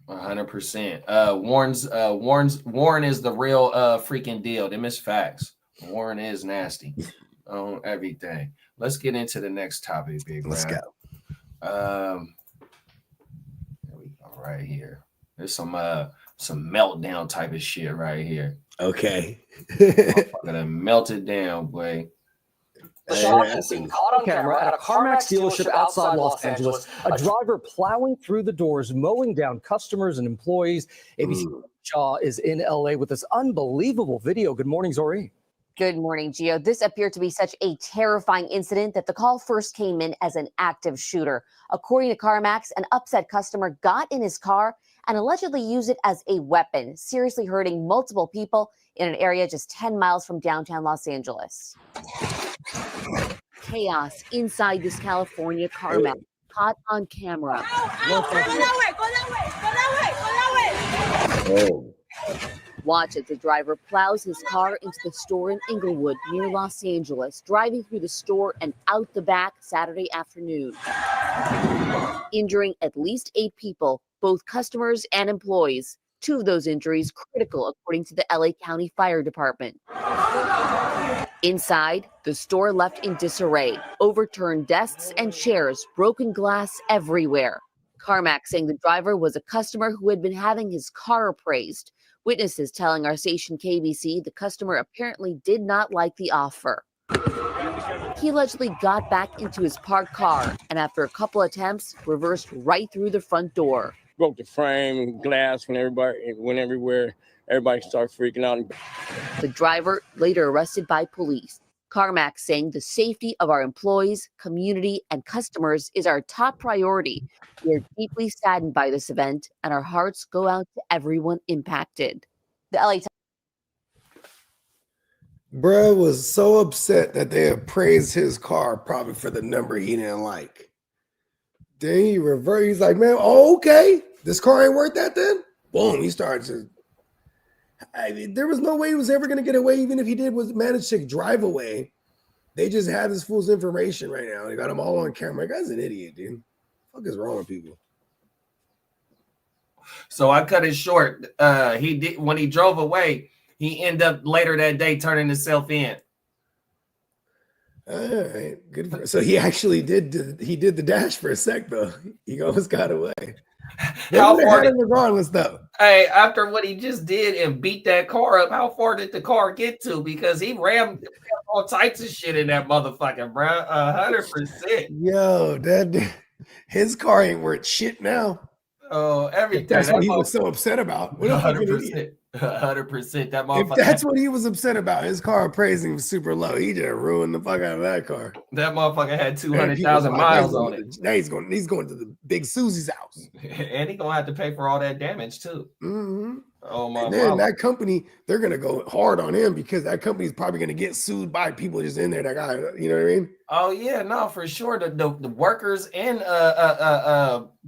100%. Warren is the real freaking deal. Them is facts. Warren is nasty on everything. Let's get into the next topic, Big Bro. Let's go. There we go, right here. There's some meltdown type of shit right here. Okay. Gonna melt it down, boy. The shot has been caught on camera at a CarMax dealership outside Los Angeles. A driver plowing through the doors, mowing down customers and employees. ABC Shaw is in LA with this unbelievable video. Good morning, Zori. Good morning, Gio. This appeared to be such a terrifying incident that the call first came in as an active shooter. According to CarMax, an upset customer got in his car and allegedly used it as a weapon, seriously hurting multiple people in an area just 10 miles from downtown Los Angeles. Chaos inside this California CarMax, caught on camera. Watch as the driver plows his car into the store in Inglewood near Los Angeles, driving through the store and out the back Saturday afternoon, injuring at least 8 people, both customers and employees. 2 of those injuries critical, according to the LA County Fire Department. Inside, the store left in disarray, overturned desks and chairs, broken glass everywhere. CarMax saying the driver was a customer who had been having his car appraised. Witnesses telling our station KBC the customer apparently did not like the offer. He allegedly got back into his parked car and after a couple attempts, reversed right through the front door. Broke the frame, glass when everybody went everywhere. Everybody started freaking out. The driver later arrested by police. CarMax saying the safety of our employees, community, and customers is our top priority. We are deeply saddened by this event, and our hearts go out to everyone impacted. The LA Bruh was so upset that they appraised his car probably for the number he didn't like. Then he reversed. He's like, man, oh, okay. This car ain't worth that then? Boom. He started to. I mean, there was no way he was ever going to get away, even if he did was manage to drive away. They just have this fool's information right now. They got him all on camera. That guy's an idiot, dude. What the fuck is wrong with people? So I cut it short. He did when he drove away. He ended up later that day turning himself in. All right, good. So he actually did the dash for a sec though. He almost got away. How far regardless though? Hey, after what he just did and beat that car up, how far did the car get to? Because he rammed all types of shit in that motherfucker, bro. 100%. Yo, his car ain't worth shit now. Oh, everything. That's what he was so upset about. 100%. 100%. That motherfucker. If that's what he was upset about, his car appraising was super low. He just ruined the fuck out of that car. That motherfucker had 200,000 miles on it. Now he's going to the Big Susie's house, and he's gonna have to pay for all that damage too. Mm-hmm. Oh my! And then that company, they're gonna go hard on him because that company's probably gonna get sued by people just in there. That guy, you know what I mean? Oh yeah, no, for sure. The workers and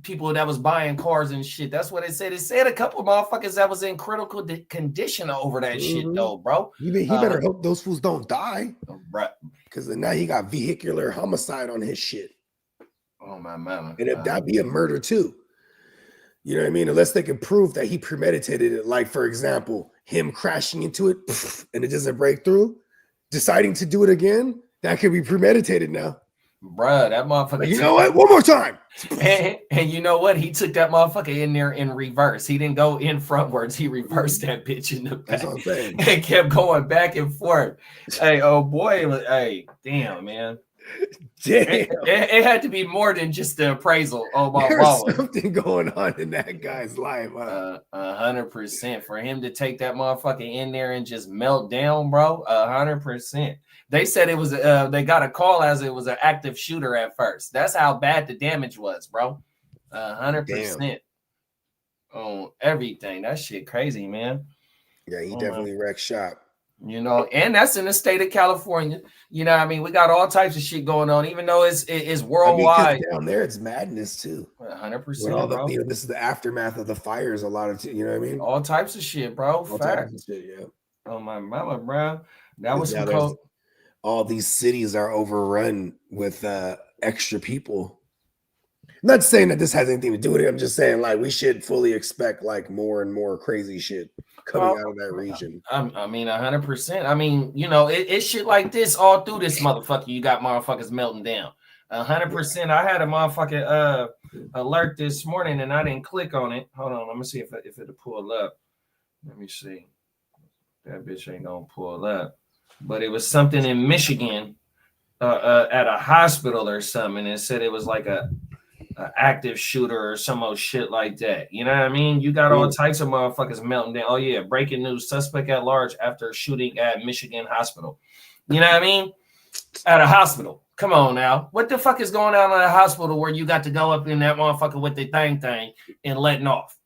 people that was buying cars and shit. That's what it said. It said a couple of motherfuckers that was in critical condition over that shit though, bro. He better hope those fools don't die, right? Because now he got vehicular homicide on his shit. Oh my mama! And if that'd be a murder too. You know what I mean? Unless they can prove that he premeditated it. Like, for example, him crashing into it and it doesn't break through, deciding to do it again, that could be premeditated now. Bruh, that motherfucker. Like, you know what? One more time. And you know what? He took that motherfucker in there in reverse. He didn't go in frontwards. He reversed that bitch in the back. That's what I'm saying. And kept going back and forth. Hey, oh boy. Hey, damn, man. Damn. It had to be more than just the appraisal. Oh my There's God. something going on in that guy's life. 100%. For him to take that motherfucker in there and just melt down, bro. 100%. They said it was they got a call as it was an active shooter at first. That's how bad the damage was, bro. 100% on everything. That shit crazy, man. Yeah, he definitely wrecked shop. You know, and that's in the state of California. You know what I mean? We got all types of shit going on, even though it's worldwide. I mean, down there, it's madness too. 100%. Bro. You know, this is the aftermath of the fires. A lot of, you know what I mean? All types of shit, bro. All types of shit, yeah. Oh my mama, bro. That was some cold. All these cities are overrun with extra people. I'm not saying that this has anything to do with it. I'm just saying, like, we should fully expect like more and more crazy shit coming out of that region. I mean, 100%. I mean, you know, it's shit like this all through this motherfucker. You got motherfuckers melting down. 100%. I had a motherfucking alert this morning and I didn't click on it. Hold on, let me see if it'll pull up. Let me see. That bitch ain't gonna pull up. But it was something in Michigan at a hospital or something. And it said it was like a active shooter or some old shit like that. You know what I mean? You got all types of motherfuckers melting down. Oh yeah, breaking news: suspect at large after shooting at Michigan hospital. You know what I mean? At a hospital. Come on now. What the fuck is going on at a hospital where you got to go up in that motherfucker with the thing and letting off?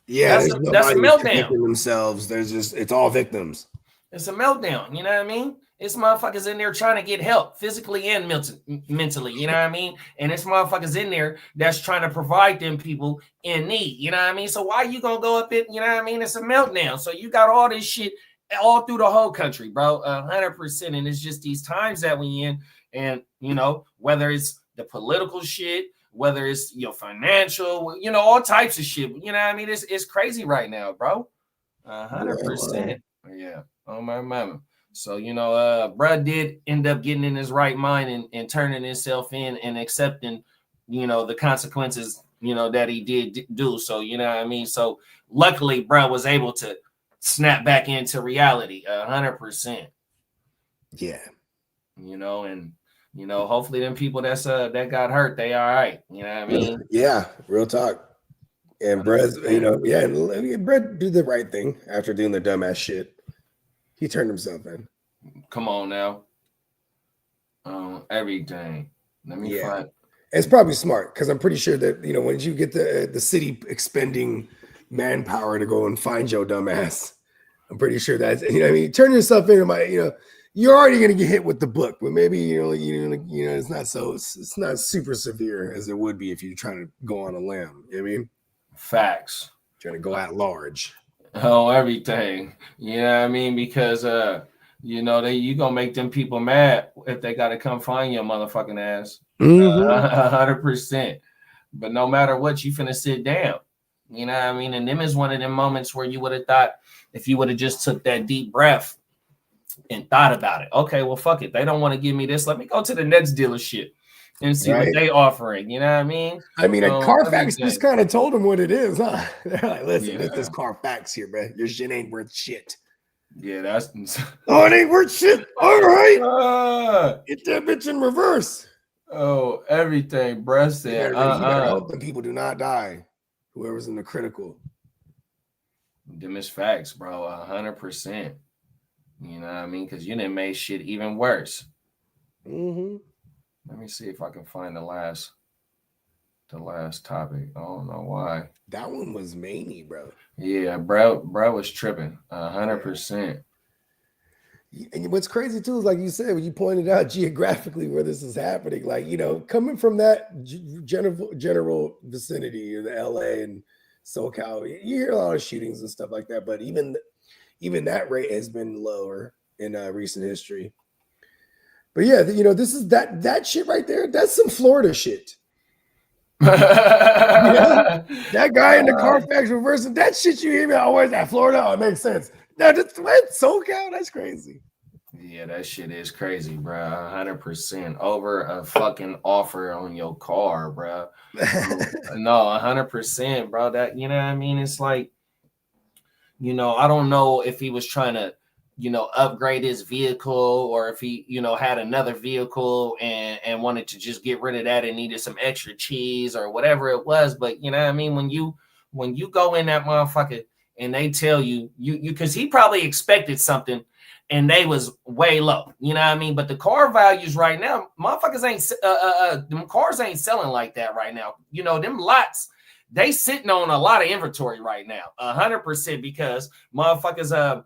Yeah, that's a meltdown. Themselves. There's just it's all victims. It's a meltdown. You know what I mean? It's motherfuckers in there trying to get help physically and mentally, you know what I mean? And it's motherfuckers in there that's trying to provide them people in need, you know what I mean? So why you gonna go up it, you know what I mean? It's a meltdown. So you got all this shit all through the whole country, bro, 100%. And it's just these times that we in, and you know, whether it's the political shit, whether it's your financial, you know, all types of shit, you know what I mean? It's crazy right now, bro. 100%. Yeah. Oh my mama. So, you know, bruh did end up getting in his right mind and turning himself in and accepting, you know, the consequences, you know, that he did do. So, you know what I mean? So luckily, bruh was able to snap back into reality 100%. Yeah. You know, and, you know, hopefully them people that got hurt, they all right. You know what I mean? Yeah. Real talk. And bruh, you know, yeah, and Brett did the right thing after doing the dumbass shit. He turned himself in. Come on now. Everything. Let me find. It's probably smart because I'm pretty sure that, you know, when you get the city expending manpower to go and find your dumbass, I'm pretty sure that's, you know, I mean, turn yourself into my, you know, you're already going to get hit with the book, but maybe, it's not super severe as it would be if you're trying to go on a limb. You know what I mean? Facts. Trying to go at large. Oh, everything. You know what I mean? Because, you gonna make them people mad if they got to come find your motherfucking ass. 100%. But no matter what, you finna sit down. You know what I mean? And them is one of them moments where you would have thought, if you would have just took that deep breath and thought about it. Okay, well, fuck it. They don't want to give me this. Let me go to the next dealership and see what they offering. You know what I mean? I mean, Carfax just kind of told them what it is, huh? They're like, listen, it's this Carfax here, bro. Your shit ain't worth shit. Yeah, that's... Oh, it ain't worth shit. All right. Get that bitch in reverse. Oh, everything, bruh said. You better hope that people do not die. Whoever's in the critical. Them is facts, bro. 100%. You know what I mean? Because you done made shit even worse. Let me see if I can find the last topic. I don't know why. That one was many, bro. Yeah, bro was tripping. 100%. And what's crazy too is, like you said, when you pointed out geographically where this is happening, like, you know, coming from that general vicinity of the LA and SoCal, you hear a lot of shootings and stuff like that. But even that rate has been lower in recent history. But yeah, you know, this is that shit right there. That's some Florida shit. That guy in the Carfax reversing, that shit you hear me always at Florida. Oh, it makes sense. Now, SoCal, that's crazy. Yeah, that shit is crazy, bro. 100% over a fucking offer on your car, bro. No, 100%, bro. That, you know what I mean? It's like, you know, I don't know if he was trying to, you know, upgrade his vehicle, or if he, you know, had another vehicle and wanted to just get rid of that and needed some extra cheese or whatever it was. But you know what I mean? When you go in that motherfucker and they tell you because he probably expected something and they was way low, you know what I mean? But the car values right now, motherfuckers them cars ain't selling like that right now. You know, them lots, they sitting on a lot of inventory right now, 100%, because motherfuckers,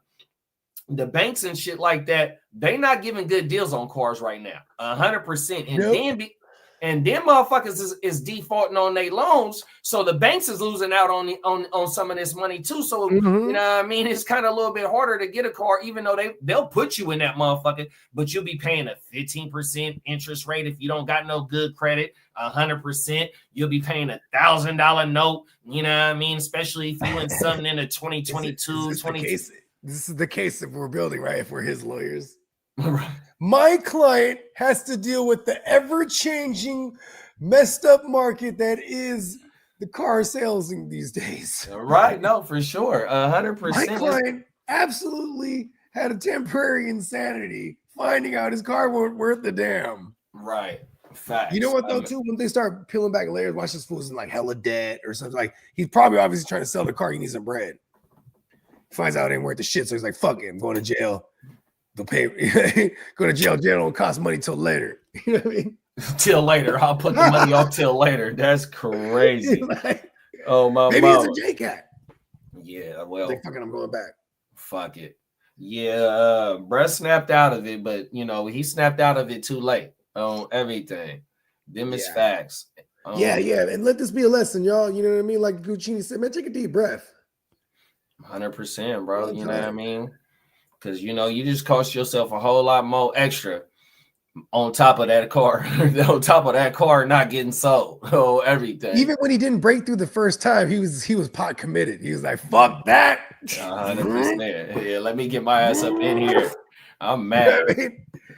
the banks and shit like that, they not giving good deals on cars right now, 100%. And then motherfuckers is defaulting on their loans, so the banks is losing out on some of this money too. So you know what I mean, it's kind of a little bit harder to get a car, even though they'll put you in that motherfucker, but you'll be paying a 15% interest rate if you don't got no good credit. 100%, you'll be paying $1,000 note. You know what I mean, especially if you in something in a 2022, 20. This is the case that we're building, right? If we're his lawyers. My client has to deal with the ever-changing, messed up market that is the car sales these days. Right. No, for sure. 100%. My client absolutely had a temporary insanity finding out his car wasn't worth the damn. Right. Facts. You know what, though, too? When they start peeling back layers, watch this fool's in like hella debt or something. Like, he's probably obviously trying to sell the car. He needs some bread. Finds out it ain't worth the shit, so he's like, fuck it, I'm going to jail. They'll pay. Go to jail. Jail don't cost money till later. You know what I mean? Till later. I'll put the money off till later. That's crazy. Like, oh, my maybe mama. it's a J-Cat. Yeah, well. Like, fuck it, I'm going back. Fuck it. Yeah, Brett snapped out of it, but, you know, he snapped out of it too late on everything. Them is facts. Yeah. And let this be a lesson, y'all. You know what I mean? Like Guccini said, man, take a deep breath. 100%, bro. You know what I mean? Because, you know, you just cost yourself a whole lot more extra on top of that car, not getting sold. Oh, everything. Even when he didn't break through the first time, he was pot committed. He was like, fuck that. 100%. Yeah, let me get my ass up in here. I'm mad.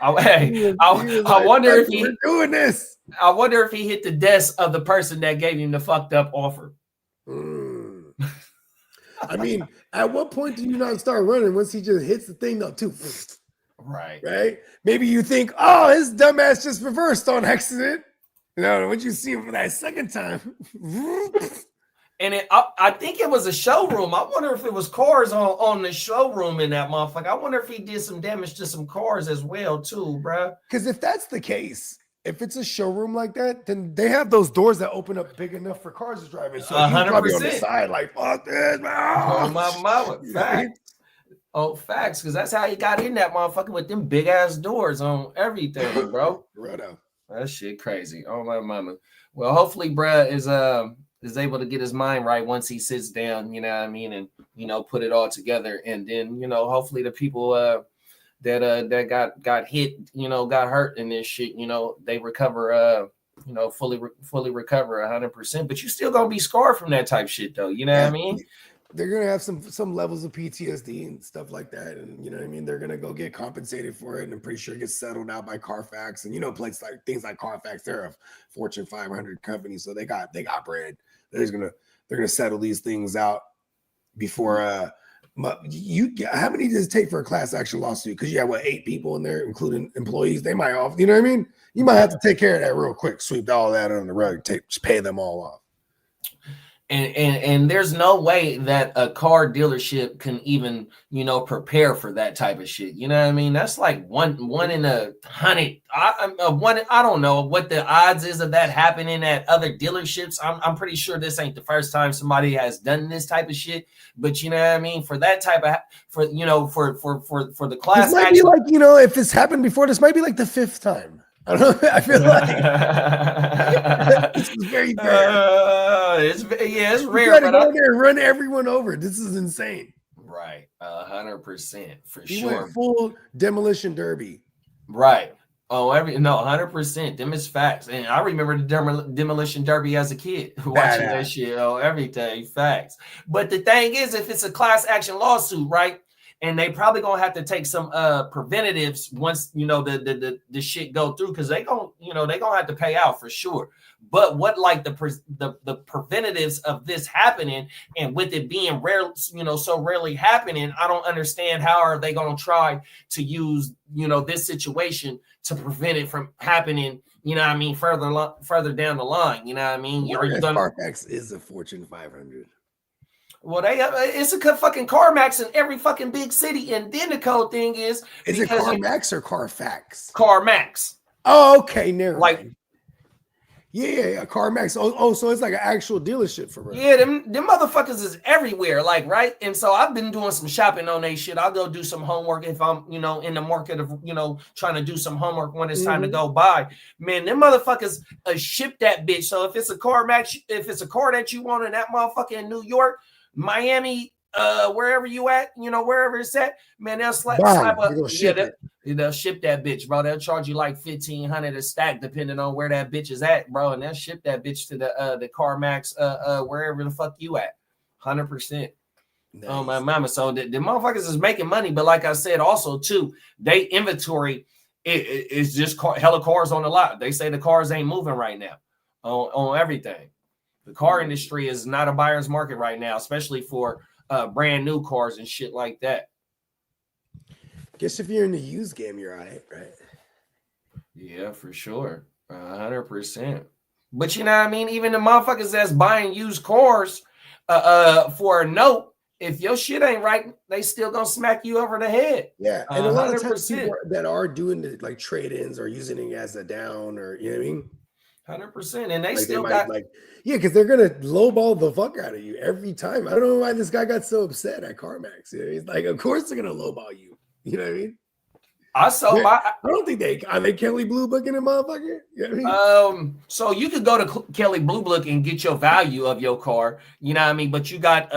I wonder if he doing this. I wonder if he hit the desk of the person that gave him the fucked up offer. I mean, at what point do you not start running once he just hits the thing though, too? Right? Maybe you think, oh, his dumbass just reversed on accident. No, once you see him for that second time. And I think it was a showroom. I wonder if it was cars on the showroom in that motherfucker. I wonder if he did some damage to some cars as well, too, bro. Because if that's the case, if it's a showroom like that, then they have those doors that open up big enough for cars to drive in. So 100%. Probably on the side, like, fuck this, man. Oh, my mama. Fact. Oh, facts, because that's how he got in that motherfucker with them big ass doors on everything, bro. That shit crazy. Oh my mama. Well, hopefully, bruh is able to get his mind right once he sits down. You know what I mean, and put it all together, and then hopefully the people that got hit, got hurt in this shit, they recover. Fully recover 100%. But you still gonna be scarred from that type shit, though. You know what I mean? They're gonna have some levels of PTSD and stuff like that, and you know what I mean. They're gonna go get compensated for it, and I'm pretty sure it gets settled out by Carfax. And places like things like Carfax, they're a Fortune 500 company, so they got bread. They're gonna settle these things out before. How many does it take for a class action lawsuit? Because you have 8 people in there, including employees. They might off. You know what I mean? You might have to take care of that real quick. Sweep all that under the rug. Just pay them all off. And there's no way that a car dealership can even prepare for that type of shit. You know what I mean? That's like one in 100. I don't know what the odds is of that happening at other dealerships. I'm pretty sure this ain't the first time somebody has done this type of shit. But you know what I mean? For that type of for the class, this might be like if this happened before, this might be like the 5th time. I don't know. I feel like this is very rare. It's You rare. gotta go there and run everyone over. This is insane. Right, 100% for He sure. went full demolition derby. Right. Oh, 100%. Them is facts. And I remember the demolition derby as a kid watching that shit. Oh, everything facts. But the thing is, if it's a class action lawsuit, right? And they probably gonna have to take some preventatives once the shit go through, because they gonna have to pay out for sure. But what like the preventatives of this happening, and with it being rare, so rarely happening, I don't understand how are they gonna try to use this situation to prevent it from happening. You know what I mean? Further down the line. You know what I mean? Carfax is a Fortune 500. Well, it's a fucking CarMax in every fucking big city, and then the cold thing is it CarMax or Carfax? CarMax. Oh, okay, never like, mind. Yeah, CarMax. Oh, so it's like an actual dealership for real. Yeah, them motherfuckers is everywhere, like, right? And so I've been doing some shopping on they shit. I'll go do some homework if I'm, in the market of, trying to do some homework when it's time to go buy. Man, them motherfuckers ship that bitch. So if it's a CarMax, if it's a car that you want in that motherfucker in New York, Miami, wherever you at, wherever it's at, man, they'll slap up. They'll ship that bitch, bro. They'll charge you like $1,500 a stack, depending on where that bitch is at, bro. And they'll ship that bitch to the CarMax, wherever the fuck you at, 100%. Nice. Oh my mama. So the motherfuckers is making money, but like I said, also too, they inventory it's just hella cars on the lot. They say the cars ain't moving right now on everything. The car industry is not a buyer's market right now, especially for brand new cars and shit like that. Guess if you're in the used game, you're all right? Yeah, for sure. 100%. But you know what I mean? Even the motherfuckers that's buying used cars for a note, if your shit ain't right, they still gonna smack you over the head. Yeah, and a lot of times people that are doing the like trade-ins or using it as a down, or you know what I mean? 100%, and they like still they got because they're gonna lowball the fuck out of you every time. I don't know why this guy got so upset at CarMax. He's like, of course they're gonna lowball you. You know what I mean? I don't think they Kelly Blue Book in a motherfucker. You know what I mean? So you could go to Kelly Blue Book and get your value of your car. You know what I mean? But you got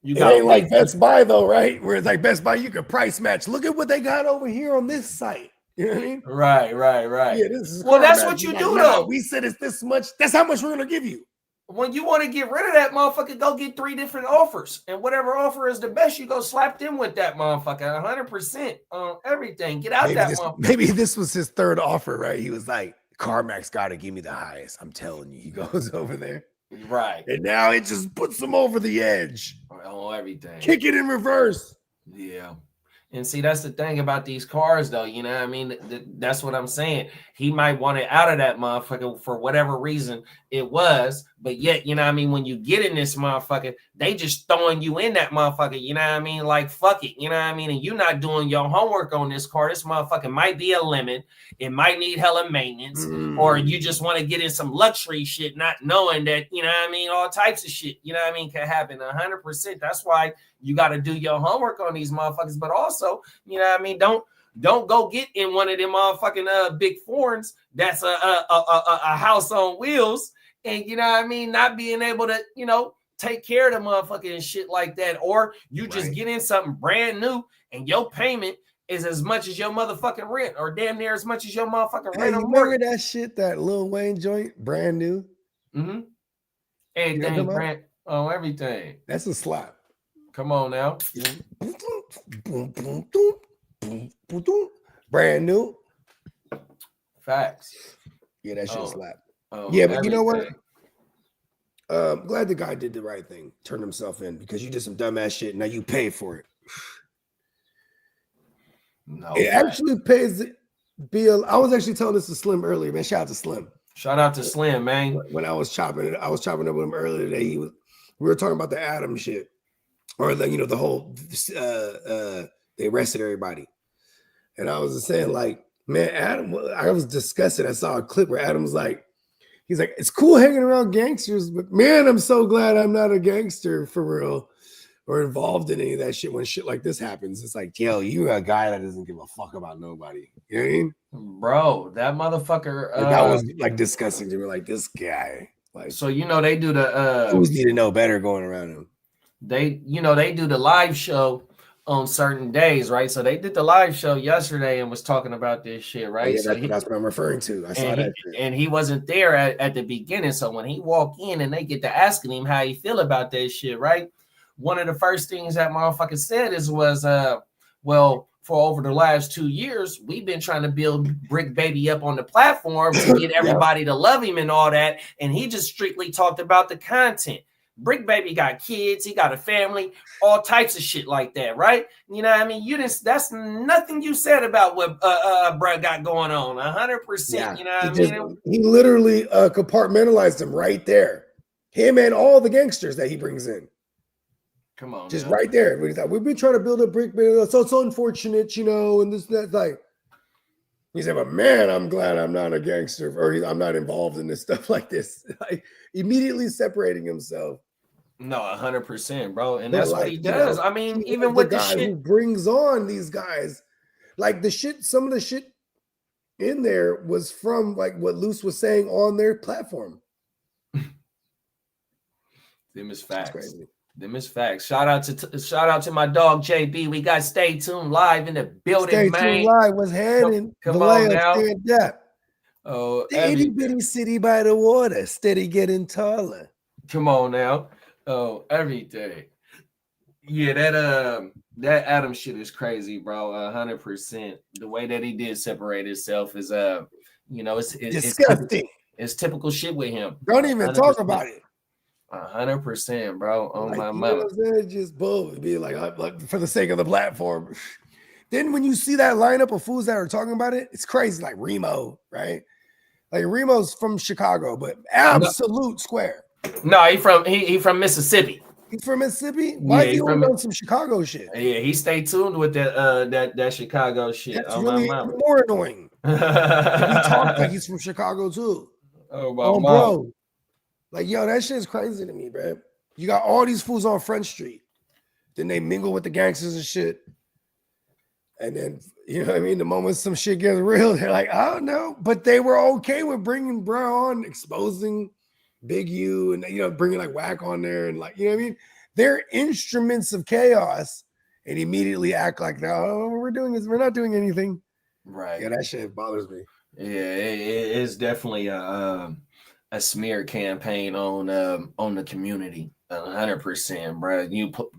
it ain't like Best Buy though, right? Where it's like Best Buy, you can price match. Look at what they got over here on this site. You know what I mean? Right. Yeah, this is that's what you do though. We said it's this much. That's how much we're gonna give you. When you want to get rid of that motherfucker, go get 3 different offers. And whatever offer is the best, you go slap them with that motherfucker 100% on everything. Get out motherfucker. Maybe this was his 3rd offer, right? He was like, CarMax got to give me the highest. I'm telling you. He goes over there. Right. And now it just puts him over the edge. On everything. Kick it in reverse. Yeah. And see, that's the thing about these cars, though. You know what I mean? That's what I'm saying. He might want it out of that motherfucker for whatever reason it was, But yet, you know what I mean, when you get in this motherfucker, they just throwing you in that motherfucker, you know what I mean? Like, fuck it, you know what I mean? And you're not doing your homework on this car. This motherfucker might be a lemon. It might need hella maintenance. Or you just want to get in some luxury shit, not knowing that, you know what I mean, all types of shit, you know what I mean, can happen 100%. That's why you got to do your homework on these motherfuckers. But also, you know what I mean, don't go get in one of them motherfucking big foreigns that's a house on wheels. And you know what I mean, not being able to, you know, take care of the motherfucker and shit like that. Or you just get in something brand new and your payment is as much as your motherfucking rent, or damn near as much as your motherfucking rent. You remember that shit, that Lil Wayne joint, brand new? Mm-hmm. Everything brand, everything. That's a slap. Come on now. Brand new. Facts. Yeah, that shit slap. Yeah, but you know what? I'm glad the guy did the right thing, turned himself in, because you did some dumbass shit. Now you pay for it. No, it actually pays the bill. I was actually telling this to Slim earlier, man. Shout out to Slim. Shout out to Slim, man. When I was chopping it up with him earlier today. We were talking about the Adam shit, or the whole they arrested everybody, and I was just saying, like, man, Adam. I was disgusted. I saw a clip where Adam's like, he's like, it's cool hanging around gangsters, but man, I'm so glad I'm not a gangster for real or involved in any of that shit when shit like this happens. It's like, yo, you're a guy that doesn't give a fuck about nobody. You know what I mean? Bro, that motherfucker. That was like disgusting to me. Like, this guy. Like, so you know they do the who's need to know better going around him. They do the live show on certain days, right? So they did the live show yesterday and was talking about this shit, right? Oh, yeah, that's what I'm referring to. I saw that. And he wasn't there at the beginning. So when he walked in and they get to asking him how he feel about that shit, right? One of the first things that motherfucker said was, well, for over the last 2 years, we've been trying to build Brick Baby up on the platform to get everybody to love him and all that. And he just strictly talked about the content. Brick Baby got kids, he got a family, all types of shit like that, right? You know what I mean? That's nothing you said about what Brett got going on. 100%. You know what I mean? He literally compartmentalized him right there. Him and all the gangsters that he brings in. Come on. Just right there. We've been trying to build a Brick Baby. So it's unfortunate, and this, that, like. He said, but man, I'm glad I'm not a gangster, or I'm not involved in this stuff like this. Like, immediately separating himself. No, 100%, bro. And that's what he does. I mean, even with the shit who brings on these guys, like some of the shit in there was from like what Luce was saying on their platform. Them is facts. Them is facts. Shout out to my dog JB. We got Stay Tuned Live in the building, Stay man. Tuned Live was heading. Come on now. Oh, itty bitty city by the water, steady getting taller. Come on now. Oh, everything. Yeah, that Adam shit is crazy, bro. 100%. The way that he did separate himself is it's disgusting. It's typical shit with him. Don't even 100%. Talk about it. 100%, bro. On like, my mother. Just bull. Be like for the sake of the platform. Then when you see that lineup of fools that are talking about it, it's crazy. Like Remo, right? Like Remo's from Chicago, but absolute square. No, he from Mississippi. He's from Mississippi. Why he on some Chicago shit? Yeah, he stayed tuned with that Chicago shit. That's really more annoying. He talks like he's from Chicago too. Oh, bro. Like, yo, that shit is crazy to me, bro. You got all these fools on Front Street. Then they mingle with the gangsters and shit. And then, you know what I mean? The moment some shit gets real, they're like, I don't know. But they were okay with bringing bro on, exposing Big U, and, bringing like Whack on there. And like, you know what I mean? They're instruments of chaos and immediately act like, no, we're not doing anything. Right. Yeah, that shit bothers me. Yeah, it is definitely a smear campaign on the community. 100%, bro.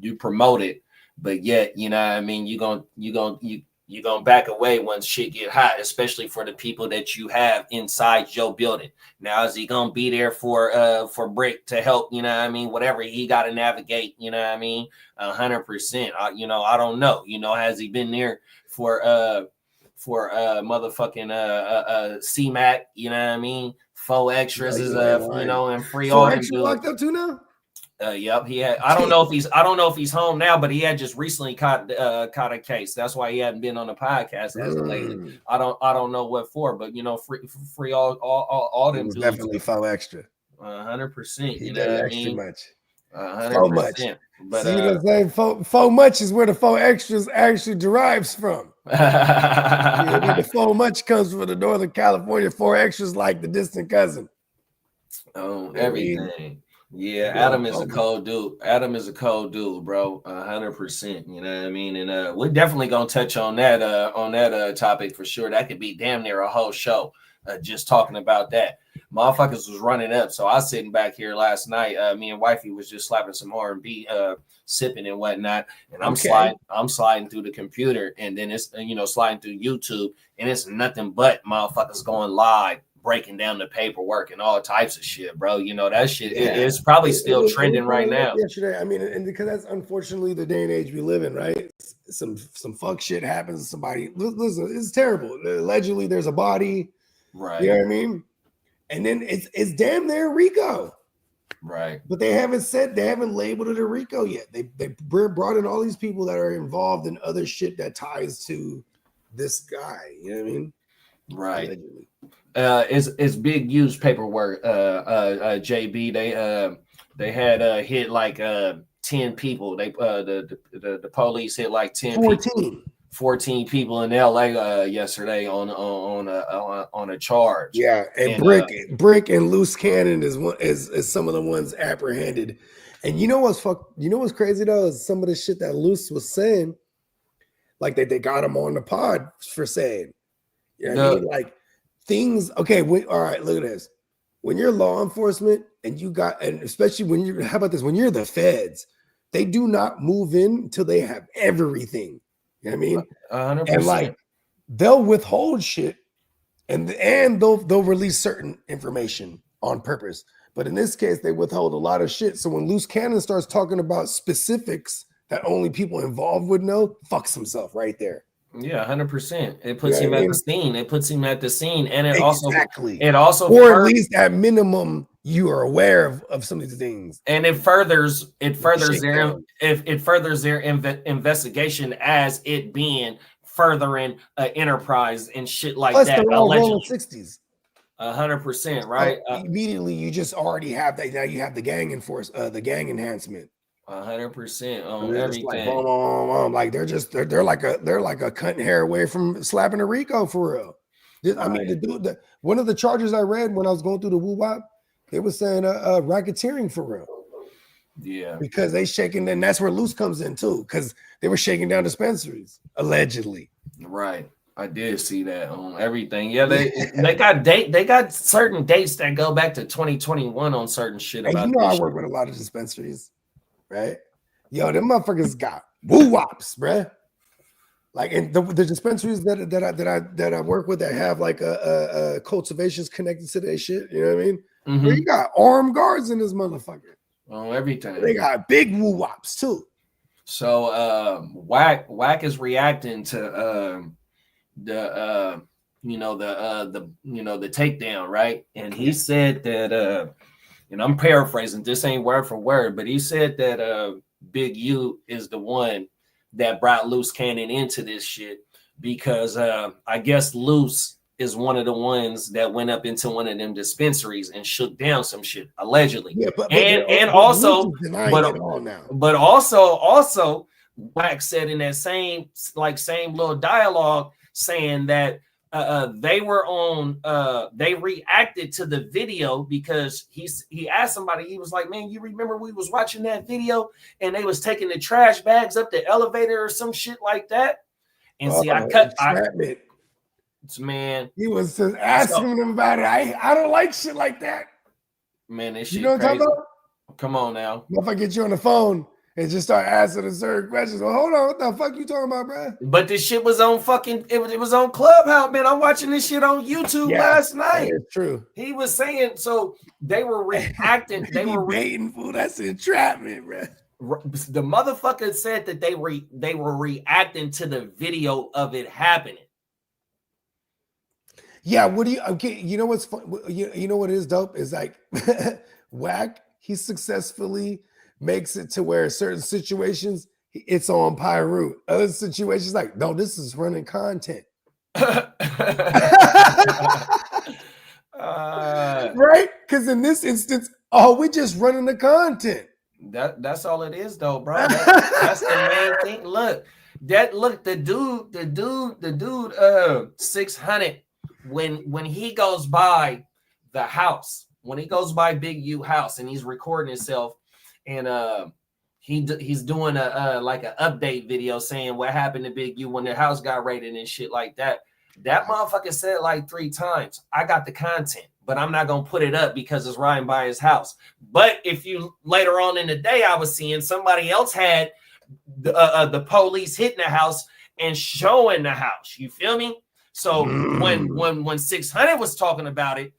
You promote it, but yet, you know what I mean, you gonna back away once shit get hot, especially for the people that you have inside your building. Now, is he gonna be there for Brick to help, you know what I mean, whatever he gotta navigate, you know what I mean? 100%. I don't know. Has he been there for motherfucking CMAC, you know what I mean? 4 extras is you know, and free 4 all them extra dudes. locked up too now? Yep, he had. I don't know if he's home now, but he had just recently caught a case. That's why he hadn't been on the podcast as of lately. I don't know what for, but you know, free all them dudes. Definitely 4 extra. 100%. He You done know what I extra mean? much. 100%. But see what I'm saying? 4 much is where the 4 extras actually derives from. Yeah, but the 4 much comes from the Northern California. 4 extras like the distant cousin. Oh, everything. Yeah, Adam is a cold dude. Adam is a cold dude, bro. 100%. You know what I mean? And we're definitely gonna touch on that topic for sure. That could be damn near a whole show, just talking about that. Motherfuckers was running up. So I was sitting back here last night. Me and wifey was just slapping some R&B, sipping and whatnot. And I'm sliding through the computer, and then it's sliding through YouTube, and it's nothing but motherfuckers going live, breaking down the paperwork and all types of shit, bro. You know, that shit it's probably still trending right now. Yesterday, I mean, and because that's unfortunately the day and age we live in, right? Some fuck shit happens to somebody. Listen, it's terrible. Allegedly, there's a body, right? You know what I mean? And then it's damn near Rico, right? But they haven't labeled it a Rico yet. They brought in all these people that are involved in other shit that ties to this guy. You know what I mean? Right. Allegedly. It's big used paperwork. JB, they had hit like 10 people. They the police hit like 14 people in LA yesterday on a charge. Yeah, and Brick and Loose Cannon is some of the ones apprehended. And you know what's crazy though is some of the shit that Loose was saying, like they got him on the pod for saying, you know what I mean? Like things. Okay, all right. Look at this. When you're law enforcement and especially when you're the feds, they do not move in until they have everything. You know what I mean? 100%. And like they'll withhold shit and they'll release certain information on purpose. But in this case, they withhold a lot of shit. So when Loose Cannon starts talking about specifics that only people involved would know, fucks himself right there. Yeah, 100%. It puts him at the scene. It puts him at the scene, and it also, or at least at minimum, you are aware of some of these things. And it furthers their investigation as it being furthering enterprise and shit like Plus that. They're all rolling 60s. 100%, right? Immediately, you just already have that. Now you have the gang enhancement. 100% on everything. Like they're like a cunt hair away from slapping a Rico for real. I mean, one of the charges I read when I was going through the woo-wop, they were saying racketeering for real. Yeah, because they shaking, and that's where Loose comes in too, because they were shaking down dispensaries allegedly. Right. I did see that on everything. Yeah, they got certain dates that go back to 2021 on certain shit. About I work with a lot of dispensaries, right? Yo, them motherfuckers got woo-wops, bruh. Like, and the dispensaries that I work with that have like a cultivations connected to their shit. You know what I mean? Mm-hmm. You got armed guards in this motherfucker. On everything. They got big woo-wops too. So Whack is reacting to the takedown, right? And he said that and I'm paraphrasing, this ain't word for word, but he said that Big U is the one that brought Loose Cannon into this shit because I guess Loose is one of the ones that went up into one of them dispensaries and shook down some shit allegedly. Yeah, but also Whack said in that same little dialogue saying that they reacted to the video because he asked somebody, he was like, man, you remember we was watching that video and they was taking the trash bags up the elevator or some shit like that. And man, he was just asking them about it. I don't like shit like that. Man, this shit, you know what I'm talking about? Come on now. If I get you on the phone and just start asking certain questions, well, hold on, what the fuck you talking about, bro? But this shit was on it was on Clubhouse, man. I'm watching this shit on YouTube last night. It's true. He was saying, so they were reacting. They were baiting, fool. That's entrapment, bro. The motherfucker said that they were reacting to the video of it happening. Yeah, what do you? Okay, you know what's fun? You know what is dope is like Whack. He successfully makes it to where certain situations it's on Pyro. Other situations like, no, this is running content. Right? Because in this instance, we're just running the content. That's all it is, though, bro. That's the main thing. Look, the dude, 600. When he goes by the house, when he goes by Big U house, and he's recording himself, and he's doing a like an update video saying what happened to Big U when their house got raided and shit like that. That motherfucker said it like 3 times. I got the content, but I'm not gonna put it up because it's riding by his house. But if you later on in the day, I was seeing somebody else had the police hitting the house and showing the house. You feel me? So when 600 was talking about it,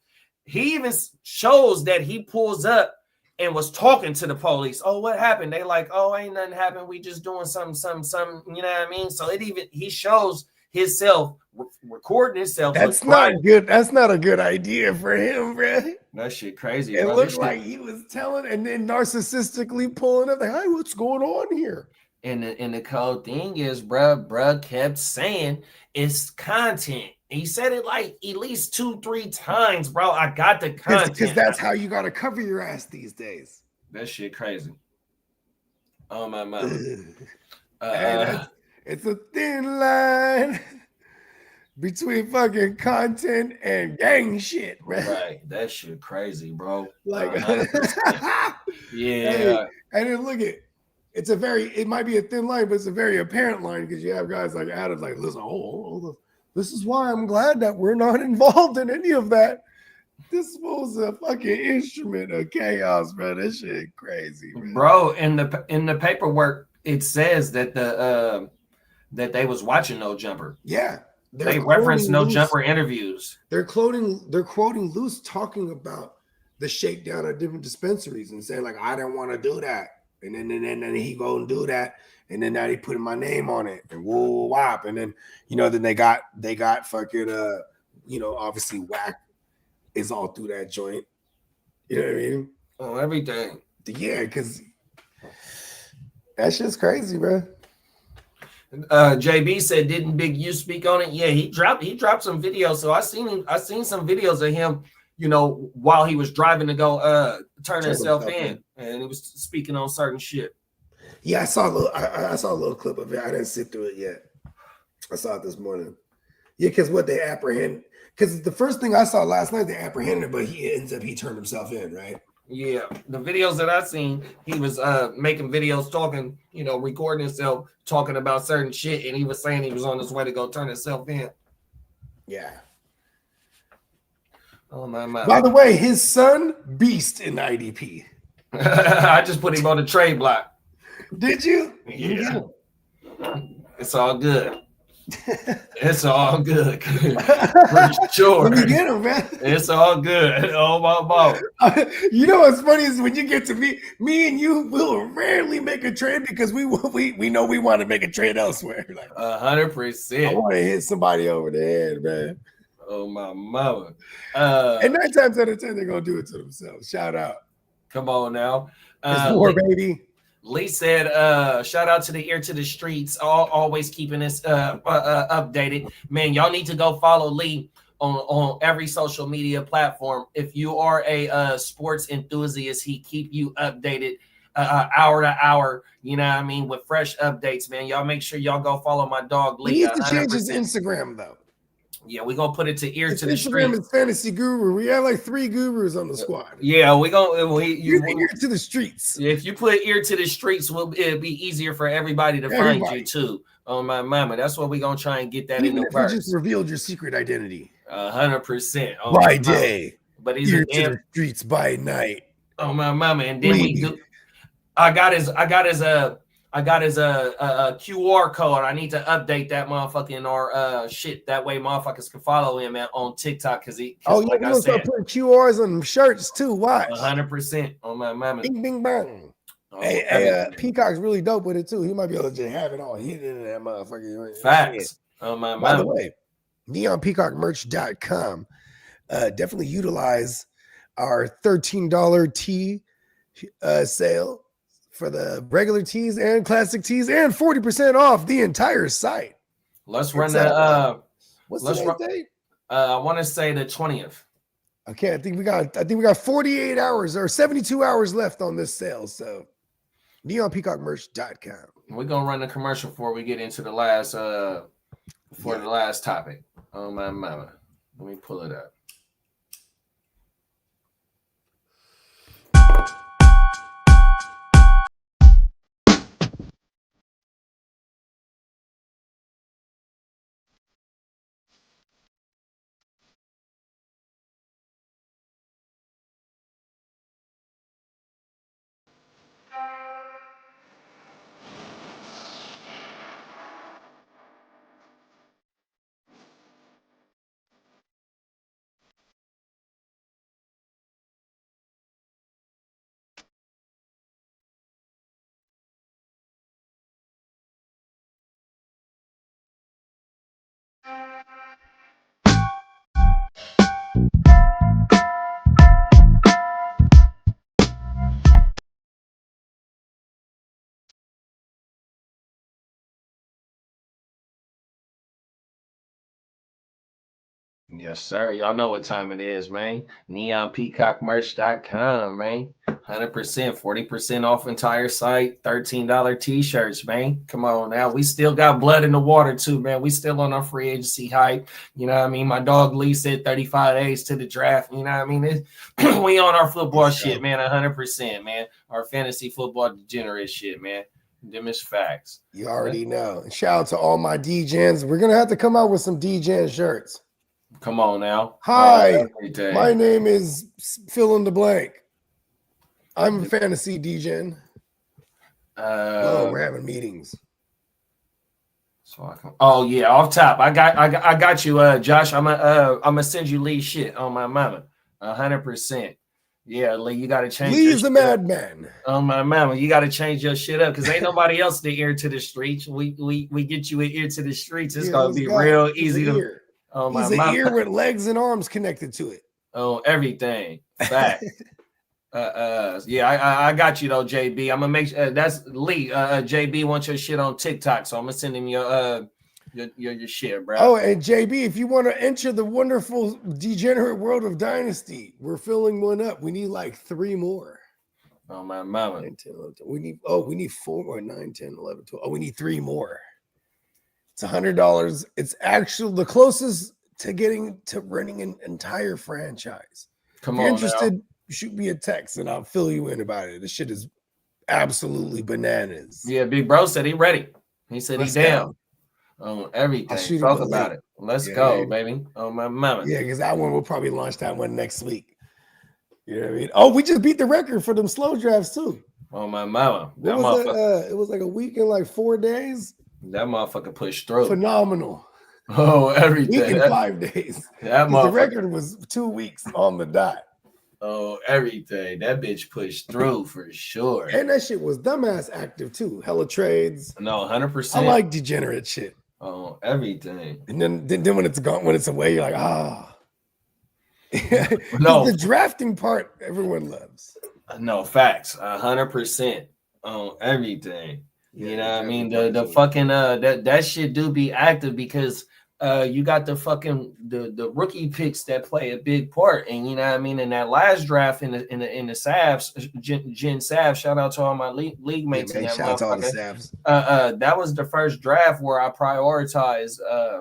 he even shows that he pulls up and was talking to the police. Oh, what happened? They like, oh, ain't nothing happened. We just doing some, you know what I mean? So he shows himself recording himself. That's not good. That's not a good idea for him, bro. That shit crazy. It bro. looked like he was telling and then narcissistically pulling up like, hey, what's going on here? And the cold thing is, bruh kept saying it's content. He said it like at least 2-3 times, bro. I got the content. Because that's how you got to cover your ass these days. That shit crazy. Oh my mind. It's a thin line between fucking content and gang shit, bro. Right. That shit crazy, bro. Like, yeah. Hey, and then look at it might be a thin line, but it's a very apparent line because you have guys like Adam, like, listen, this is why I'm glad that we're not involved in any of that. This was a fucking instrument of chaos, bro. This shit crazy, bro. In the paperwork, it says that that they was watching No Jumper. Yeah, they reference No Jumper interviews. They're quoting Luce talking about the shakedown of different dispensaries and saying like, I didn't want to do that, and then he go and do that. And then now they putting my name on it and whoa wop. And then, then they got fucking obviously Whack is all through that joint. You know what I mean? Oh, everything. Yeah, because that shit's crazy, bro. JB said, didn't Big U speak on it? Yeah, he dropped some videos. So I seen some videos of him, while he was driving to go turn himself in. And he was speaking on certain shit. Yeah, I saw a little clip of it. I didn't sit through it yet. I saw it this morning. Yeah, because what they apprehend, because the first thing I saw last night, they apprehended, but he turned himself in, right? Yeah, the videos that I seen, he was making videos talking, recording himself, talking about certain shit, and he was saying he was on his way to go turn himself in. Yeah. Oh my. By the way, his son, Beast in IDP. I just put him on the trade block. Did you? Yeah. It's all good. It's all good. For sure. Let me get him, man. It's all good. Oh my mom. You know what's funny is when you get to me and you will rarely make a trade because we know we want to make a trade elsewhere. Like 100%. I want to hit somebody over the head, man. Oh my mama. And 9 times out of 10, they're gonna do it to themselves. Shout out. Come on now. It's war, baby. Lee said, shout out to the Ear to the Streets, always keeping us updated. Man, y'all need to go follow Lee on every social media platform. If you are a sports enthusiast, he keep you updated hour to hour, you know what I mean, with fresh updates, man. Y'all make sure y'all go follow my dog Lee. He needs to change his Instagram, though. Yeah, we're going to put it to Ear to the Streets. Instagram is Fantasy Guru. We have like 3 gurus on the squad. Yeah, we're going to... Ear to the Streets. If you put Ear to the Streets, it'll be easier for everybody to find you, too. Oh, my mama. That's what we're going to try and get that in the verse. You just revealed your secret identity. 100%. Oh, by day. But he's Ear to the Streets by night. Oh, my mama. And then we do... I got his QR code. I need to update that motherfucker in our shit. That way motherfuckers can follow him on TikTok because you're gonna start putting QRs on shirts too. Watch. 100% on my mama. Bing bing bang. Hey, Peacock's really dope with it too. He might be able to just have it all hidden in that motherfucker. Facts. On my mama. By the way, NeonPeacockMerch.com. Definitely utilize our $13 tee sale for the regular tees and classic tees, and 40% off the entire site. Let's run the what's today's date? I want to say the 20th. Okay, I think we got 48 hours or 72 hours left on this sale. So NeonPeacockMerch.com. We're gonna run the commercial before we get into the last the last topic. Oh my mama. Let me pull it up. Yes, sir. Y'all know what time it is, man. NeonPeacockMerch.com, man. 100%, 40% off entire site. $13 t-shirts, man. Come on now. We still got blood in the water too, man. We still on our free agency hype. You know what I mean? My dog Lee said 35 days to the draft. You know what I mean? We on our football shit, man. 100%, man. Our fantasy football degenerate shit, man. Them is facts. You already know. And shout out to all my DJs. We're gonna have to come out with some DJ shirts. Come on now. Hi, my name is fill in the blank. I'm a fantasy DJ. We're having meetings. So I can. Oh yeah, off top. I got you, Josh. I'm gonna send you Lee shit on my mama. 100%. Yeah, Lee, you gotta change. Lee's the madman. On my mama, you gotta change your shit up because ain't nobody else the ear to the streets. We get you an ear to the streets. It's gonna be real easy to. Oh, he's an ear with legs and arms connected to it. Oh, everything. Fact. Yeah, I got you though, JB. I'm gonna make that's Lee. JB wants your shit on TikTok, so I'm gonna send him your shit, bro. Oh, and JB, if you want to enter the wonderful degenerate world of Dynasty, we're filling one up. We need like 3 more. Oh my mama. 9, 10, 11, 12. We need 4 more. 9, 10, 11, 12. Oh, we need 3 more. It's $100. It's actually the closest to getting to running an entire franchise. Come if you're on, interested, now. Shoot me a text and I'll fill you in about it. This shit is absolutely bananas. Yeah, Big Bro said he ready. He said he's down. Oh, everything. Talk about it. Let's go, baby. Oh my mama. Yeah, because that one will probably launch that one next week. You know what I mean? Oh, we just beat the record for them slow drafts too. Oh my mama. It was like a week and like 4 days. That motherfucker pushed through. Phenomenal. Oh, everything. Week and 5 days. The record was 2 weeks on the dot. Oh, everything. That bitch pushed through for sure. And that shit was dumbass active too. Hella trades. No, 100%. I like degenerate shit. Oh, everything. And then when it's gone, when it's away, you're like, No, the drafting part everyone loves. No, facts. 100%. On everything. Yeah, you know what I mean? The fucking that shit do be active because you got the fucking the rookie picks that play a big part, and you know what I mean. In that last draft in the Savs, Gen Sav, shout out to all my league mates. Yeah, shout out to all the Savs. That was the first draft where I prioritized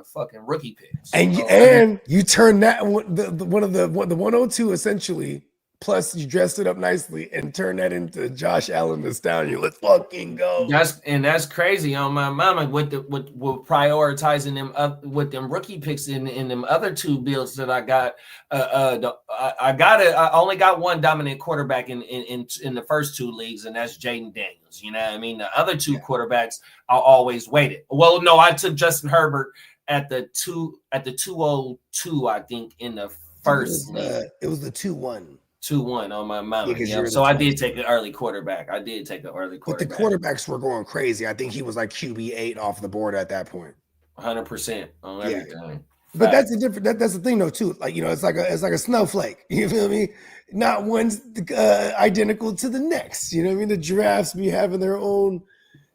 fucking rookie picks, and you turned that one of the 102 essentially. Plus, you dressed it up nicely and turned that into Josh Allen the Stallion. Let's fucking go. That's crazy on my mama with prioritizing them up with them rookie picks in them other 2 builds that I got. I only got one dominant quarterback in the first 2 leagues, and that's Jaden Daniels. You know what I mean? The other 2 quarterbacks I always waited. Well, no, I took Justin Herbert at the 202, I think, in the first league. It was the 2-1. 2-1 on my mama. So I did take an early quarterback. But the quarterbacks were going crazy. I think he was like QB8 off the board at that point. 100% on everything. But that's a different. That's the thing, though, too. Like, it's like a snowflake. You feel me? Not one's identical to the next. You know what I mean? The giraffes be having their own.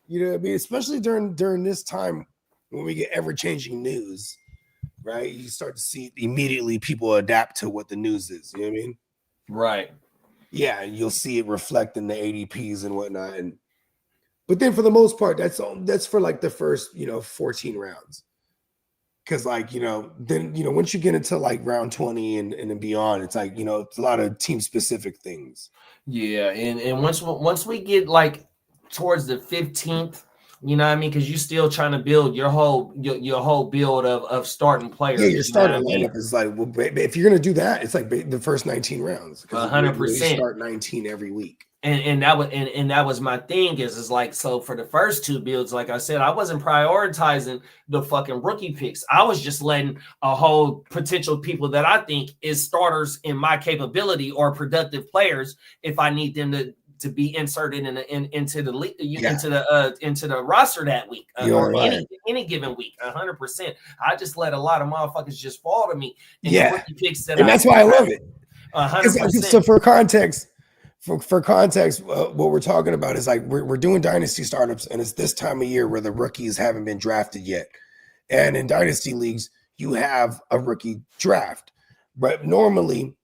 You know what I mean? Especially during this time when we get ever changing news, right? You start to see immediately people adapt to what the news is. You know what I mean? Right. Yeah, and you'll see it reflect in the ADPs and whatnot. But then for the most part, that's for like the first 14 rounds. Because then once you get into like round 20 and beyond, it's like it's a lot of team specific things. Yeah, and once we get like towards the 15th, you know what I mean? Because you're still trying to build your whole build of starting players. Yeah, your starting lineup is like, well, if you're gonna do that, it's like the first 19 rounds. 100%. You start 19 every week. And that was my thing is like, so for the first two builds, like I said, I wasn't prioritizing the fucking rookie picks. I was just letting a whole potential people that I think is starters in my capability or productive players, if I need them to be inserted into the league, into the roster that week or any given week. 100%. I just let a lot of motherfuckers just fall to me. And rookie picks and that's why I love it. 100%. So for context. For context, what we're talking about is like we're doing dynasty startups, and it's this time of year where the rookies haven't been drafted yet. And in dynasty leagues, you have a rookie draft, but normally,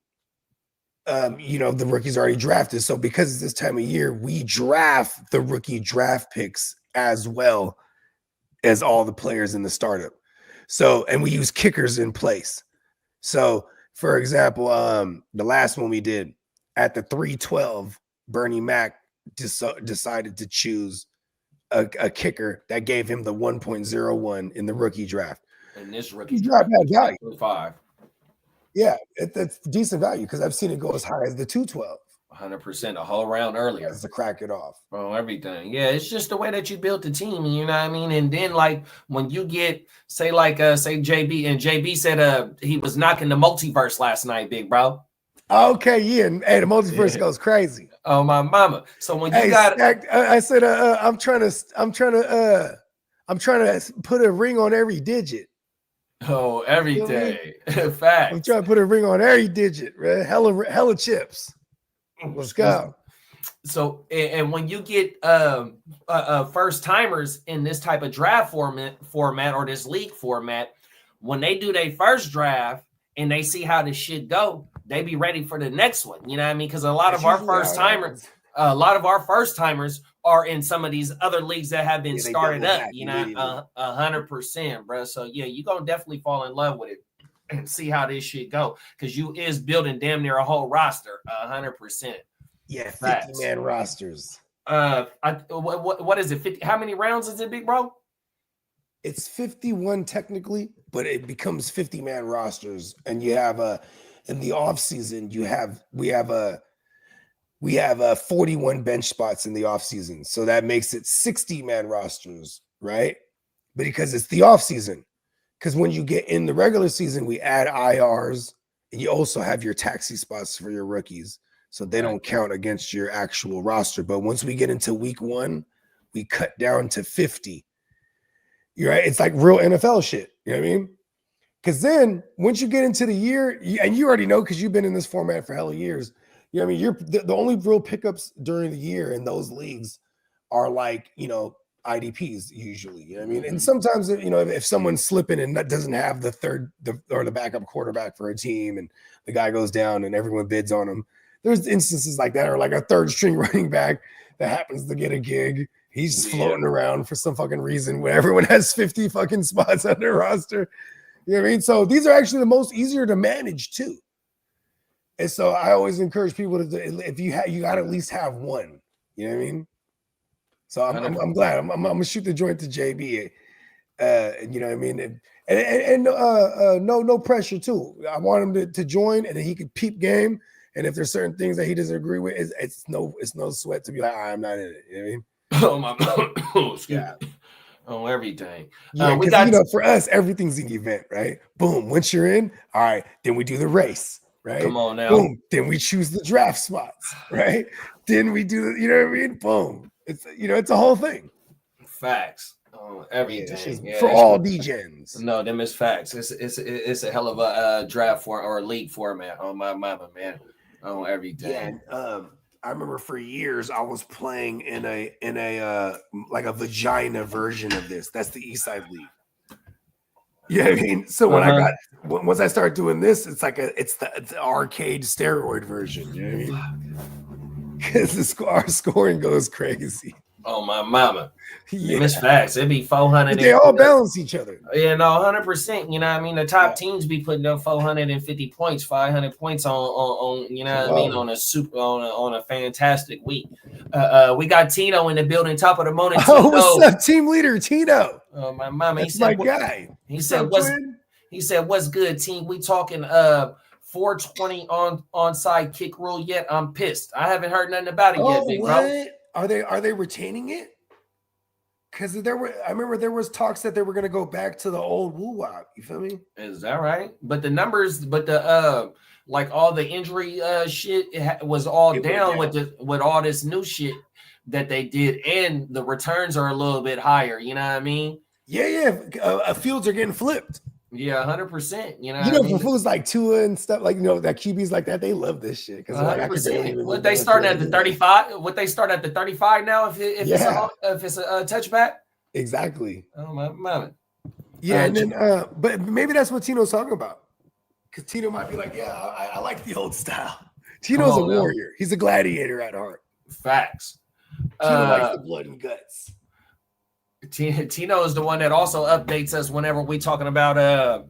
the rookie's already drafted. So because it's this time of year, we draft the rookie draft picks as well as all the players in the startup. So, and we use kickers in place. So, for example, the last one we did. At the 312, Bernie Mac decided to choose a kicker that gave him the 1.01 in the rookie draft. And this rookie draft had value. 5. Yeah, it's decent value because I've seen it go as high as the 212. 100%, a whole round earlier. To crack it off. Oh, everything. Yeah, it's just the way that you built the team, you know what I mean? And then like when you get, say JB, and JB said he was knocking the multiverse last night, big bro. Okay, yeah, and the multiverse goes crazy. Oh my mama! So when you got, I said, I'm trying to put a ring on every digit. Oh, everything. Fact. I'm trying to put a ring on every digit, right? Hella chips. Let's go. So, and when you get first timers in this type of draft format or this league format, when they do their first draft and they see how this shit go, they be ready for the next one. You know what I mean? Because a lot of our first timers are in some of these other leagues that have been started up. You know, 100%, bro. So yeah, you gonna definitely fall in love with it and see how this shit go, because you is building damn near a whole roster. 100%. Yeah, 50-man rosters. What is it? 50? How many rounds is it, big bro? It's 51 technically, but it becomes 50-man rosters, and you have in the off season, we have 41 bench spots in the off season. So that makes it 60-man rosters, right? But because it's the off season, because when you get in the regular season, we add IRs, and you also have your taxi spots for your rookies. So they don't count against your actual roster. But once we get into week 1, we cut down to 50. You're right. It's like real NFL shit. You know what I mean? Because then once you get into the year, and you already know because you've been in this format for hella years, you know what I mean? You're the only real pickups during the year in those leagues are like, IDPs usually. You know what I mean? And sometimes, if someone's slipping and that doesn't have the backup quarterback for a team and the guy goes down and everyone bids on him, there's instances like that, or like a third string running back that happens to get a gig. He's floating around for some fucking reason when everyone has 50 fucking spots on their roster. You know what I mean? So these are actually the most easier to manage too. And so I always encourage people to, if you got to at least have one. You know what I mean? So I'm glad. I'm gonna shoot the joint to JB. You know what I mean? And no pressure too. I want him to join, and then he could peep game. And if there's certain things that he doesn't agree with, it's no sweat to be like, I'm not in it. You know what I mean? Oh my, excuse me. On everything. Yeah, because for us, everything's an event, right? Boom. Once you're in, all right, then we do the race, right? Come on now. Boom. Then we choose the draft spots, right? Then we do, you know what I mean? Boom. It's a whole thing. Facts. Everything for all DJs. No, them is facts. It's a hell of a draft or league format on my mama, man. On everything. Yeah, I remember for years I was playing in a like a vagina version of this. That's the Eastside League. Yeah, I mean, so when once I start doing this, it's like it's the arcade steroid version. You know what I mean? Because our scoring goes crazy. Oh my mama. Yeah. Miss facts. It'd be 400. They all balance each other. Yeah, no, 100%. You know what I mean? The top teams be putting up 450 points, 500 points on you know what I mean, on a fantastic week. We got Tino in the building, top of the morning. Oh, what's up, team leader Tino? Oh, my mama. That's my guy. He said, what's good, team? We talking 420 onside kick rule yet? I'm pissed. I haven't heard nothing about it yet, big bro. Are they retaining it? Because I remember there was talks that they were going to go back to the old woo-wop. You feel me? Is that right? But the numbers, like all the injury shit was all down with all this new shit that they did, and the returns are a little bit higher. You know what I mean? Yeah. Fields are getting flipped. Yeah, 100%. You know, for fools like Tua and stuff, like that QBs like that, they love this shit. Because 100%. What they starting at the 35? What they start at the 35 now? If it's a touchback? Exactly. Oh my mama. Yeah, and then but maybe that's what Tino's talking about. Because Tino might be like, yeah, I like the old style. Tino's a warrior. He's a gladiator at heart. Facts. Tino likes the blood and guts. Tino is the one that also updates us whenever we talking about the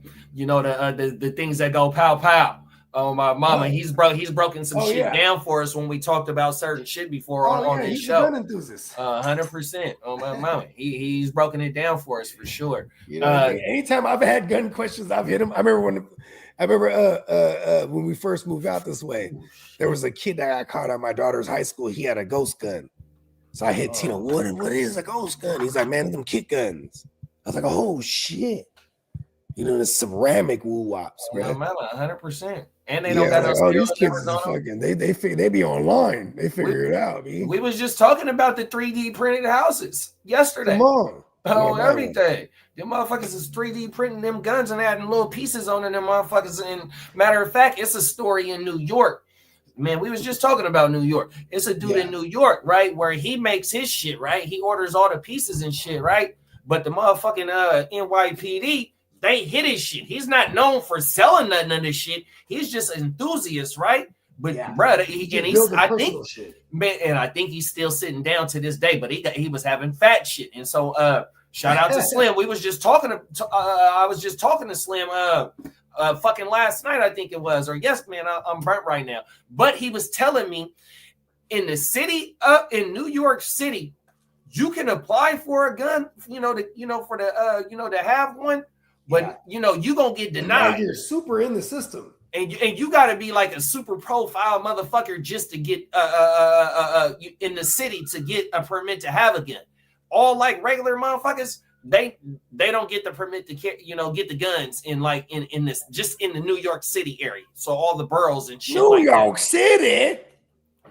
things that go pow pow. Oh my mama, he's broken some shit down for us when we talked about certain shit before on this show. 100%. Oh my mama, he's broken it down for us for sure. You know, anytime I've had gun questions, I've hit him. I remember when we first moved out this way, there was a kid that got caught at my daughter's high school. He had a ghost gun. So I hit Tino, what is a ghost gun? He's like, man, them kick guns. I was like, oh shit. You know, the ceramic woo-wops, bro. 100%. And they don't got these kids is fucking, they be online. They figure it out, man. We was just talking about the 3D printed houses yesterday. Come on. Everything. Them motherfuckers is 3D printing them guns and adding little pieces on them motherfuckers. And matter of fact, it's a story in New York. Man, we was just talking about New York. It's a dude in New York, right, where he makes his shit, right? He orders all the pieces and shit, right? But the motherfucking NYPD, they hit his shit. He's not known for selling nothing of this shit. He's just an enthusiast, right? But brother, I think he's still sitting down to this day. But he was having fat shit, and so shout out to Slim. We was just talking to I was just talking to Slim. Fucking last night, I think it was, or yes, man, I'm burnt right now. But he was telling me in the city, in New York City, you can apply for a gun, to have one, but you gonna get denied. You're super in the system, and you got to be like a super profile motherfucker just to get in the city to get a permit to have a gun. All like regular motherfuckers. They don't get the permit to get the guns in this just in the New York City area. So all the boroughs and shit. New York City.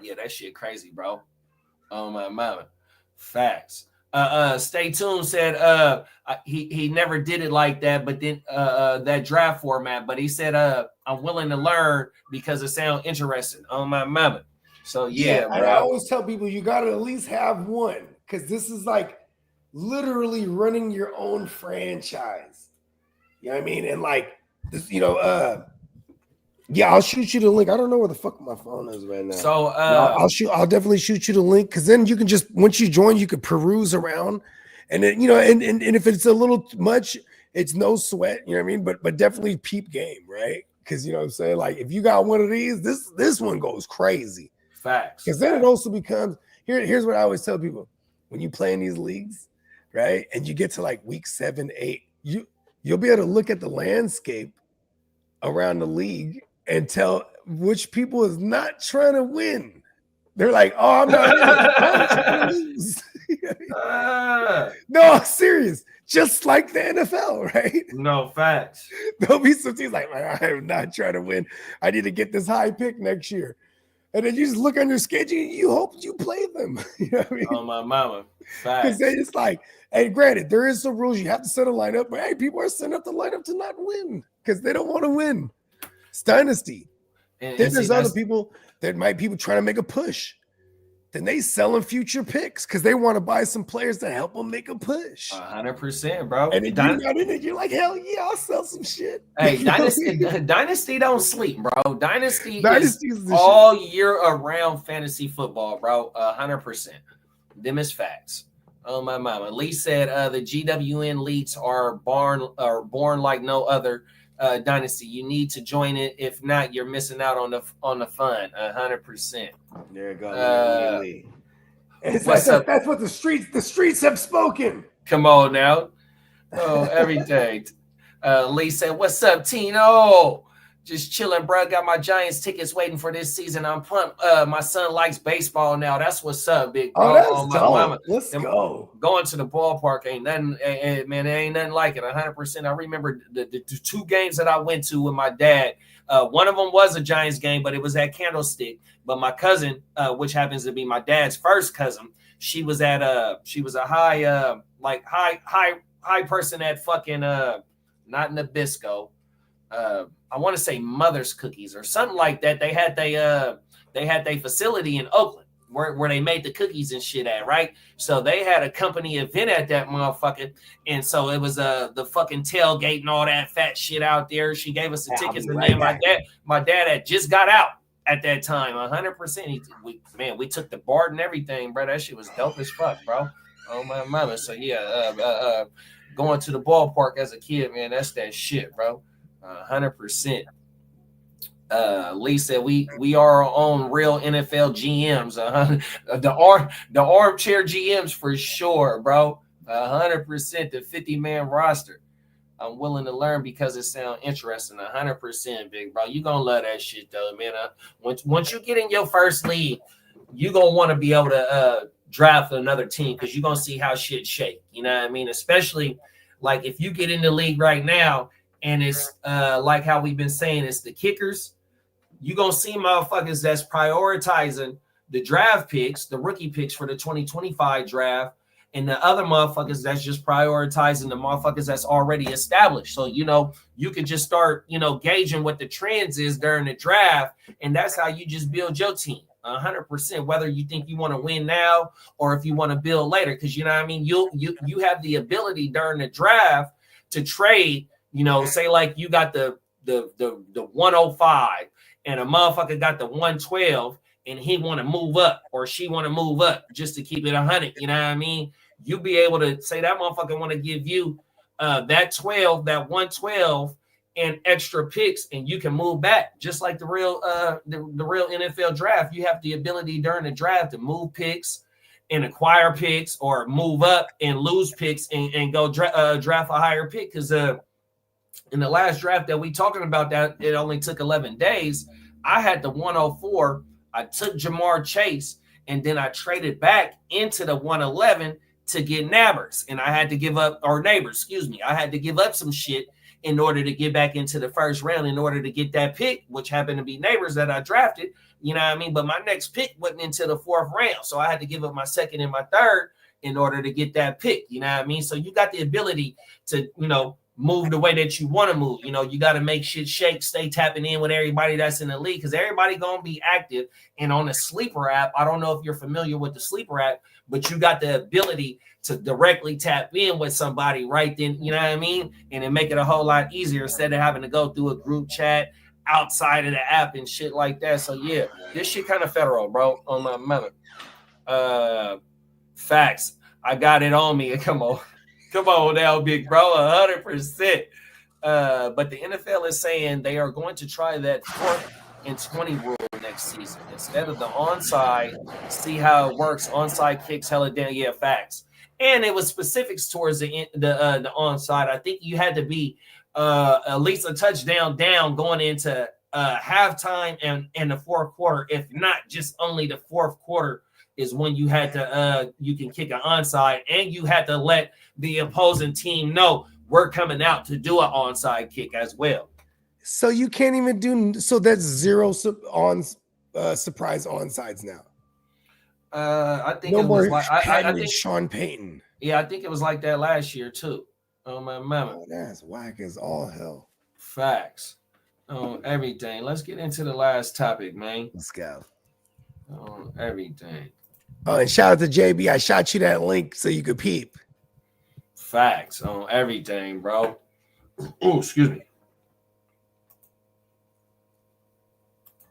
Yeah, that shit crazy, bro. Oh my mama. Facts. Stay tuned said he never did it like that, but then that draft format. But he said I'm willing to learn because it sounds interesting. Oh my mama. So yeah, bro. I always tell people you gotta at least have one because this is like literally running your own franchise. You know what I mean? And like this, I'll shoot you the link. I don't know where the fuck my phone is right now. So I'll definitely shoot you the link because then you can just once you join, you can peruse around. And then, and if it's a little much, it's no sweat, you know what I mean? But definitely peep game, right? Because you know what I'm saying? Like if you got one of these, this one goes crazy. Facts. Because then it also becomes here's what I always tell people when you play in these leagues. Right. And you get to like week 7, 8, you'll be able to look at the landscape around the league and tell which people is not trying to win. They're like, oh, I'm not I'm trying to lose. No, I'm serious. Just like the NFL, right? No, facts. There'll be some teams like, I am not trying to win. I need to get this high pick next year. And then you just look on your schedule and you hope you play them. You know what I mean? Oh, my mama. Because they just like, hey, granted, there is some rules. You have to set a lineup, but hey, people are setting up the lineup to not win because they don't want to win. It's dynasty. And Then see, there's other people that might people trying to make a push. Then they selling future picks because they want to buy some players to help them make a push. 100%, bro. And then you got in it, you're like, hell yeah, I'll sell some shit. Hey, Dynasty don't sleep, bro. Dynasty is all year around fantasy football, bro. 100%. Them is facts. Oh my mama. Lee said the GWN leagues are born like no other dynasty. You need to join it. If not, you're missing out on the fun. 100%. There you go. What's up? That's what the streets have spoken. Come on now. Oh, everything. Lee said, "What's up, Tino? Just chilling, bro. Got my Giants tickets waiting for this season. I'm pumped. My son likes baseball now. That's what's up, big bro. Oh, that's dope. Let's go. Going to the ballpark ain't nothing, man. There ain't nothing like it. 100%. I remember the 2 games that I went to with my dad. One of them was a Giants game, but it was at Candlestick. But my cousin, which happens to be my dad's first cousin, she was a high person at fucking not Nabisco. I want to say Mother's Cookies or something like that. They had their facility in Oakland where they made the cookies and shit at, right? So they had a company event at that motherfucker, and so it was the fucking tailgate and all that fat shit out there. She gave us the tickets, and then my dad had just got out at that time. 100%. We took the BART and everything, bro. That shit was dope as fuck, bro. Oh my mama. So yeah, going to the ballpark as a kid, man, that's that shit, bro. 100%. Lee said we are our own real NFL GMs. The armchair GMs for sure, bro. 100%. The 50-man roster. I'm willing to learn because it sounds interesting. 100%, big bro. You gonna love that shit though, man. Once you get in your first league, you gonna want to be able to draft another team because you're gonna see how shit shake. You know what I mean? Especially like if you get in the league right now. And it's like how we've been saying, it's the kickers. You're going to see motherfuckers that's prioritizing the draft picks, the rookie picks for the 2025 draft, and the other motherfuckers that's just prioritizing the motherfuckers that's already established. So, you can just start, gauging what the trends is during the draft, and that's how you just build your team. 100%, whether you think you want to win now or if you want to build later. Because, you know what I mean? You have the ability during the draft to trade. Say like you got the 105 and a motherfucker got the 112 and he want to move up or she want to move up just to keep it 100. You know what I mean? You be able to say that motherfucker want to give you that 112 and extra picks and you can move back just like the real NFL draft. You have the ability during the draft to move picks and acquire picks or move up and lose picks and go draft a higher pick because in the last draft that we talking about that it only took 11 days, I had the 104. I took Jamar Chase and then I traded back into the 111 to get Neighbors. And I had to give up I had to give up some shit in order to get back into the first round in order to get that pick, which happened to be Neighbors that I drafted. You know what I mean? But my next pick wasn't until the 4th round. So I had to give up my 2nd and my 3rd in order to get that pick. You know what I mean? So you got the ability to, move the way that you want to move. You got to make shit shake, stay tapping in with everybody that's in the league because everybody going to be active. And on the Sleeper app, I don't know if you're familiar with the Sleeper app, but you got the ability to directly tap in with somebody right then, you know what I mean? And it make it a whole lot easier instead of having to go through a group chat outside of the app and shit like that. So yeah, this shit kind of federal, bro, on my mother. Facts. I got it on me. Come on now, big bro, 100%. But the NFL is saying they are going to try that 4th and 20 rule next season instead of the onside. See how it works. Onside kicks hella down. Yeah, facts. And it was specifics towards the onside. I think you had to be at least a touchdown down going into halftime and the 4th quarter. If not, just only the 4th quarter is when you had to you can kick an onside, and you had to let the opposing team know we're coming out to do an onside kick as well. So you can't even do so. That's 0 surprise onsides now. I think No it was more like I think think Sean Payton. Yeah, I think it was like that last year too. Oh my mama. Oh, that's whack as all hell. Facts. Everything. Let's get into the last topic, man. Let's go. Everything. Oh, and shout out to JB. I shot you that link so you could peep. Facts on everything, bro. Oh, excuse me.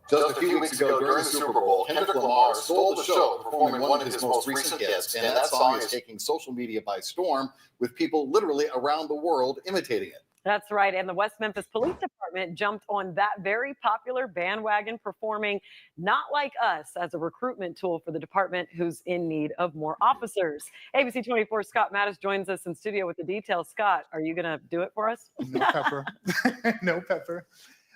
Just a few weeks ago during the Super Bowl, Kendrick Lamar stole the show, performing one of his most recent hits, and that song is taking social media by storm, with people literally around the world imitating it. That's right, and the West Memphis Police Department jumped on that very popular bandwagon, performing Not Like Us as a recruitment tool for the department, who's in need of more officers. ABC 24's Scott Mattis joins us in studio with the details. Scott, are you going to do it for us? No pepper. No pepper.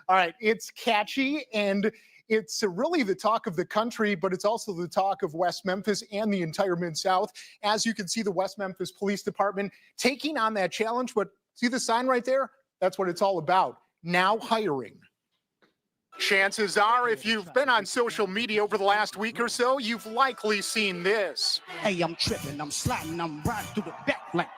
All right, it's catchy, and it's really the talk of the country, but it's also the talk of West Memphis and the entire Mid-South. As you can see, the West Memphis Police Department taking on that challenge, but see the sign right there? That's what it's all about. Now hiring. Chances are, if you've been on social media over the last week or so, you've likely seen this. Hey, I'm tripping, I'm sliding, I'm riding through the back like.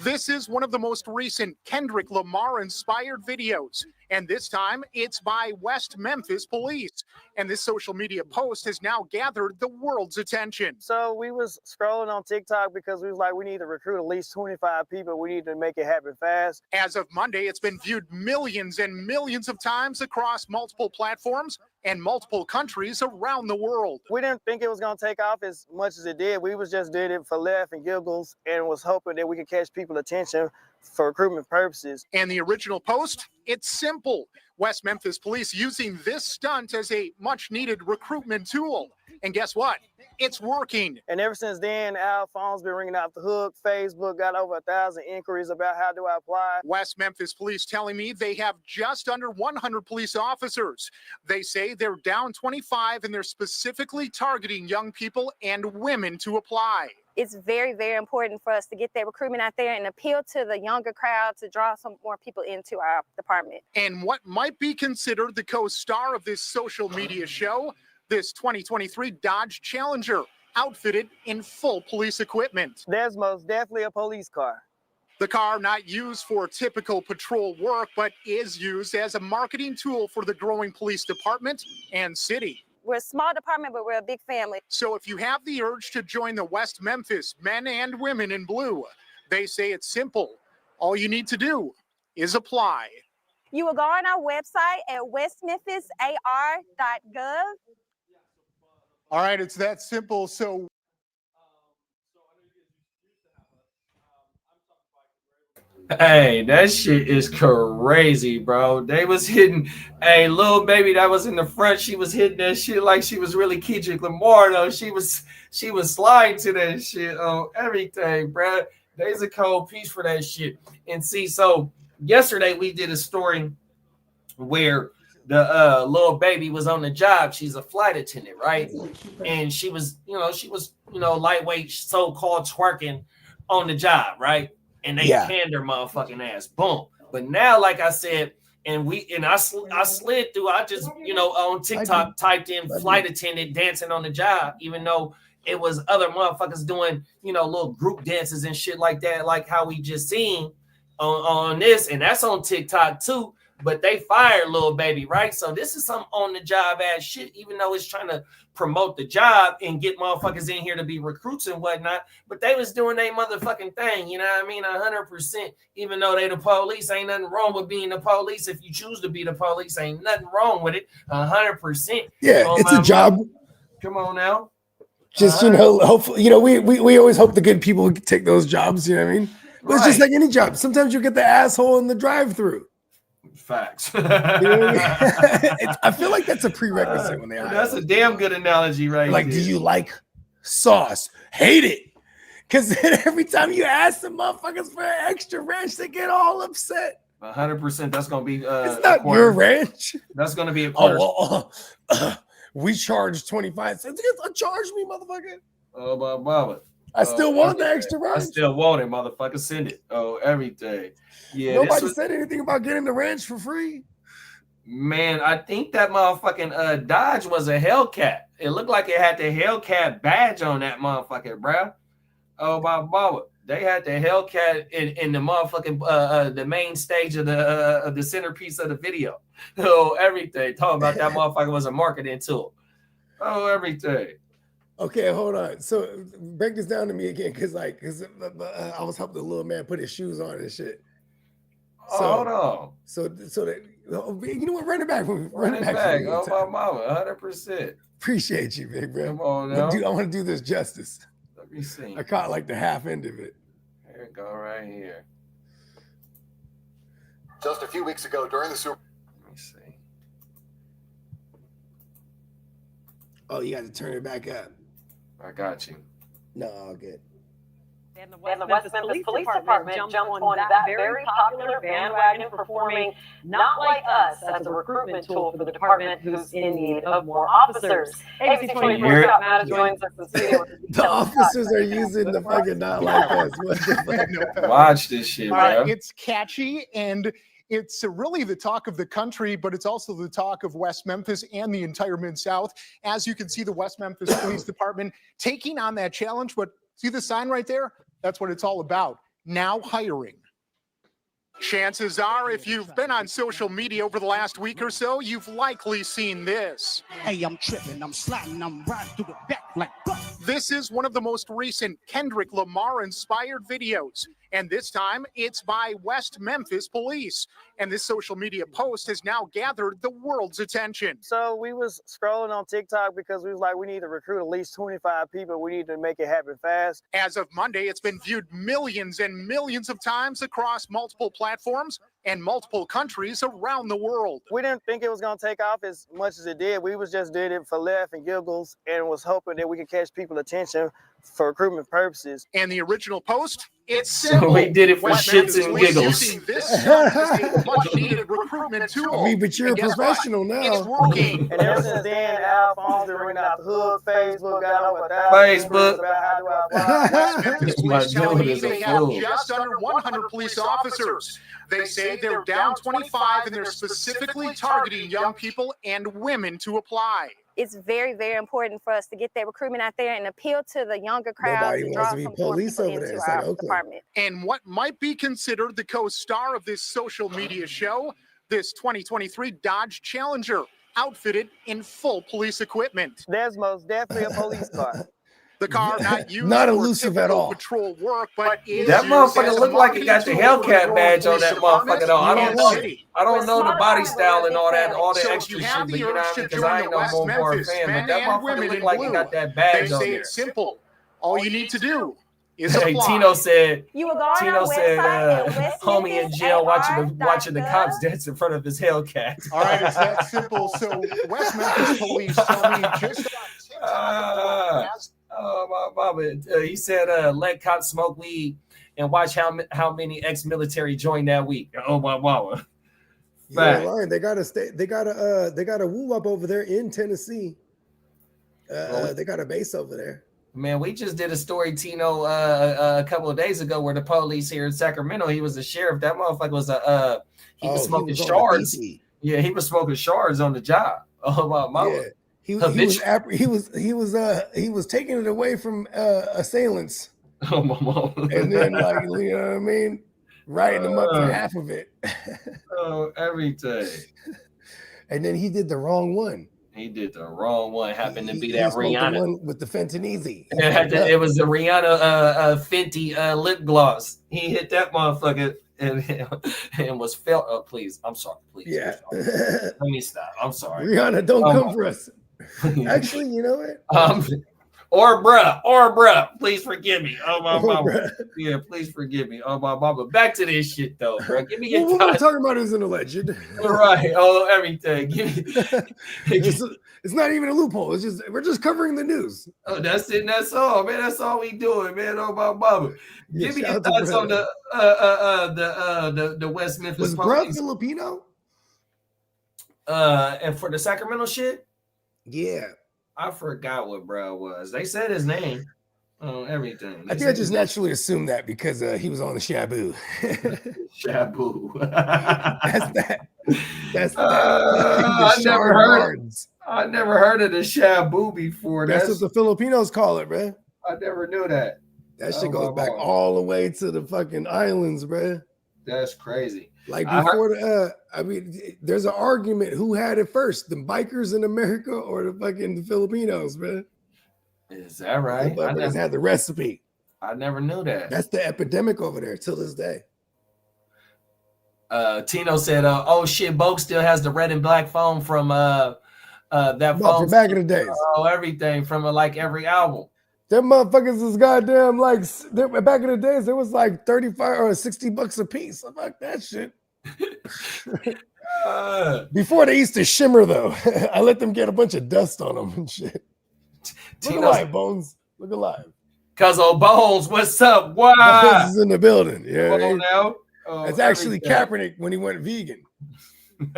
This is one of the most recent Kendrick Lamar-inspired videos, and this time it's by West Memphis Police. And this social media post has now gathered the world's attention. So we was scrolling on TikTok because we was like, we need to recruit at least 25 people. We need to make it happen fast. As of Monday, it's been viewed millions and millions of times across multiple platforms and multiple countries around the world. We didn't think it was going to take off as much as it did. We was just did it for laugh and giggles and was hoping that we could catch people's attention for recruitment purposes. And the original post, it's simple. West Memphis Police using this stunt as a much needed recruitment tool. And guess what? It's working. And ever since then, our phone's been ringing off the hook. Facebook got over 1,000 inquiries about how do I apply. West Memphis Police telling me they have just under 100 police officers. They say they're down 25 and they're specifically targeting young people and women to apply. It's very, very important for us to get that recruitment out there and appeal to the younger crowd to draw some more people into our department. And what might be considered the co-star of this social media show, this 2023 Dodge Challenger, outfitted in full police equipment. There's most definitely a police car. The car not used for typical patrol work, but is used as a marketing tool for the growing police department and city. We're a small department, but we're a big family. So if you have the urge to join the West Memphis men and women in blue, they say it's simple. All you need to do is apply. You will go on our website at westmemphisar.gov. All right, it's that simple. So hey, that shit is crazy, bro. They was hitting a little baby that was in the front. She was hitting that shit like she was really Kendrick Lamar, though. She was sliding to that shit on everything, bro. There's a cold piece for that shit. And see, so yesterday we did a story where the little baby was on the job. She's a flight attendant, right? And she was lightweight, so-called twerking on the job, right? And they canned her motherfucking ass. Boom. But now, like I said, I slid through. I just, on TikTok typed in flight attendant dancing on the job, even though it was other motherfuckers doing, little group dances and shit like that, like how we just seen on this. And that's on TikTok too. But they fired Lil Baby, right? So this is some on the job ass shit, even though it's trying to promote the job and get motherfuckers in here to be recruits and whatnot. But they was doing their motherfucking thing, you know what I mean? 100%. Even though they the police, ain't nothing wrong with being the police. If you choose to be the police, ain't nothing wrong with it. 100%. Yeah, it's a job. Come on now. Just hopefully, we always hope the good people take those jobs. You know what I mean? But it's just like any job. Sometimes you get the asshole in the drive-through. Facts. You know what I mean? I feel like that's a prerequisite when they hire. That's a damn good analogy, right? Like, do you like sauce? Hate it. Because then every time you ask the motherfuckers for an extra ranch, they get all upset. 100%. That's gonna be. It's not your ranch. That's gonna be a quarter. We charge 25 cents. Charge me, motherfucker. Oh, Baba. I still want the extra ranch. I still want it, motherfucker. Send it. Oh, everything. Yeah. Nobody said anything about getting the ranch for free. Man, I think that motherfucking Dodge was a Hellcat. It looked like it had the Hellcat badge on that motherfucker, bro. Oh my mama. They had the Hellcat in the motherfucking the main stage of the centerpiece of the video. Oh, everything. Talking about that motherfucker was a marketing tool. Oh, everything. Okay, hold on. So break this down to me again, because I was helping the little man put his shoes on and shit. So, hold on. So that you know what? Run it back. Run it back. Oh my mama, 100%. Appreciate you, big bro. Come on now. I want to do this justice. Let me see. I caught like the half end of it. Here we go, right here. Just a few weeks ago during the Super. Let me see. Oh, you got to turn it back up. I got you. No, all good. And the West Memphis Police Department jumped on that very popular bandwagon performing Not Like Us as a recruitment tool for the department who's in need of more officers. ABC 24 Scott Matta joins us in the studio. The officers are using the fucking Not Like Us. What the fuck? Watch this shit, bro. It's catchy and it's really the talk of the country, but it's also the talk of West Memphis and the entire Mid-South. As you can see, the West Memphis Police Department taking on that challenge. But see the sign right there? That's what it's all about. Now hiring. Chances are, if you've been on social media over the last week or so, you've likely seen this. Hey, I'm tripping, I'm sliding, I'm riding through the back like. This is one of the most recent Kendrick Lamar-inspired videos. And this time, it's by West Memphis Police. And this social media post has now gathered the world's attention. So we was scrolling on TikTok because we was like, we need to recruit at least 25 people. We need to make it happen fast. As of Monday, it's been viewed millions and millions of times across multiple platforms and multiple countries around the world. We didn't think it was going to take off as much as it did. We was just did it for laugh and giggles and was hoping that we could catch people's attention for recruitment purposes. And the original post? It's simple. So we did it for shits and giggles. This is a much-needed recruitment tool. I mean, but you're a professional now. It's working. And ever since then, our phones been ringing out the hood. Facebook got over 1,000. They have just under 100 police officers. They say they're down 25, and they're specifically targeting young people and women to apply. It's very, very important for us to get that recruitment out there and appeal to the younger crowd. Nobody and wants draw to be some more police people over there. into It's our like Oakland. department. And what might be considered the co-star of this social media show, this 2023 Dodge Challenger, outfitted in full police equipment. There's most definitely a police car. The car not used Not for elusive at all. patrol work, but is That used motherfucker as a looked like it got the marketing Hellcat tool badge for on that the motherfucker though. I don't know. city. I don't know the body style and all that So extra you shit, have but the you know urge what I to mean? Because join I the ain't no West more Memphis fan, but men that and motherfucker women looked in like he blue. got that They badge on say there. it's simple. All you need to do is Hey, apply. Tino said, You will go on our said, website at homie in jail watching the westmemphis.gov. cops dance in front of his Hellcat. All right, it's that simple. So West Memphis police tell me just about Oh my mama! He said, "Let cops smoke weed and watch how many ex-military joined that week." Oh my mama! You're lying. They got a woo up over there in Tennessee. They got a base over there. Man, we just did a story, Tino, a couple of days ago where the police here in Sacramento. He was a sheriff. That motherfucker was he was smoking shards. Yeah, he was smoking shards on the job. Oh my mama! Yeah. He was taking it away from assailants. Oh my mama! And then like you know what I mean, writing them up for half of it. Oh, everything. And then he did the wrong one. He did the wrong one. Happened to be He that smoked the Rihanna. one with the Fentanyl. It was the Rihanna Fenty lip gloss. He hit that motherfucker and was felt up. Please, I'm sorry. Please, Yeah. let me stop. I'm sorry. Rihanna, don't come for us. Actually, you know what? Or bruh, please forgive me. Oh my mama. Yeah, please forgive me. Oh my mama. Back to this shit though, bro. Give me your What we're talking about is an alleged. Right. Oh, everything. It's not even a loophole. It's just we're just covering the news. Oh, that's it. That's all, man. That's all we doing, man. Oh my mama. Give me your thoughts on the West Memphis. Was bruh Filipino? And for the Sacramento shit, yeah, I forgot what bruh was. They said his name. Everything. I think I just naturally assumed that because he was on the Shabu. Shabu. That's that. That's that. I never heard of the Shabu before. That's what the Filipinos call it, bro. I never knew that. That shit goes back all the way to the fucking islands, bro. That's crazy. Like before there's an argument who had it first, the bikers in America or the Filipinos, bro. Is that right? I never had the recipe. I never knew that. That's the epidemic over there till this day. Tino said, "Oh shit, Bogue still has the red and black phone from that phone from back in the days. Oh, everything from like every album. Them motherfuckers is goddamn like back in the days. It was like $35 or $60 a piece. I'm like that shit. Before they used to shimmer though, I let them get a bunch of dust on them and shit. Look alive, Bones. Look alive. Cuz old Bones, what's up? What? Bones is in the building. Yeah. Come on now. It's actually Kaepernick when he went vegan. He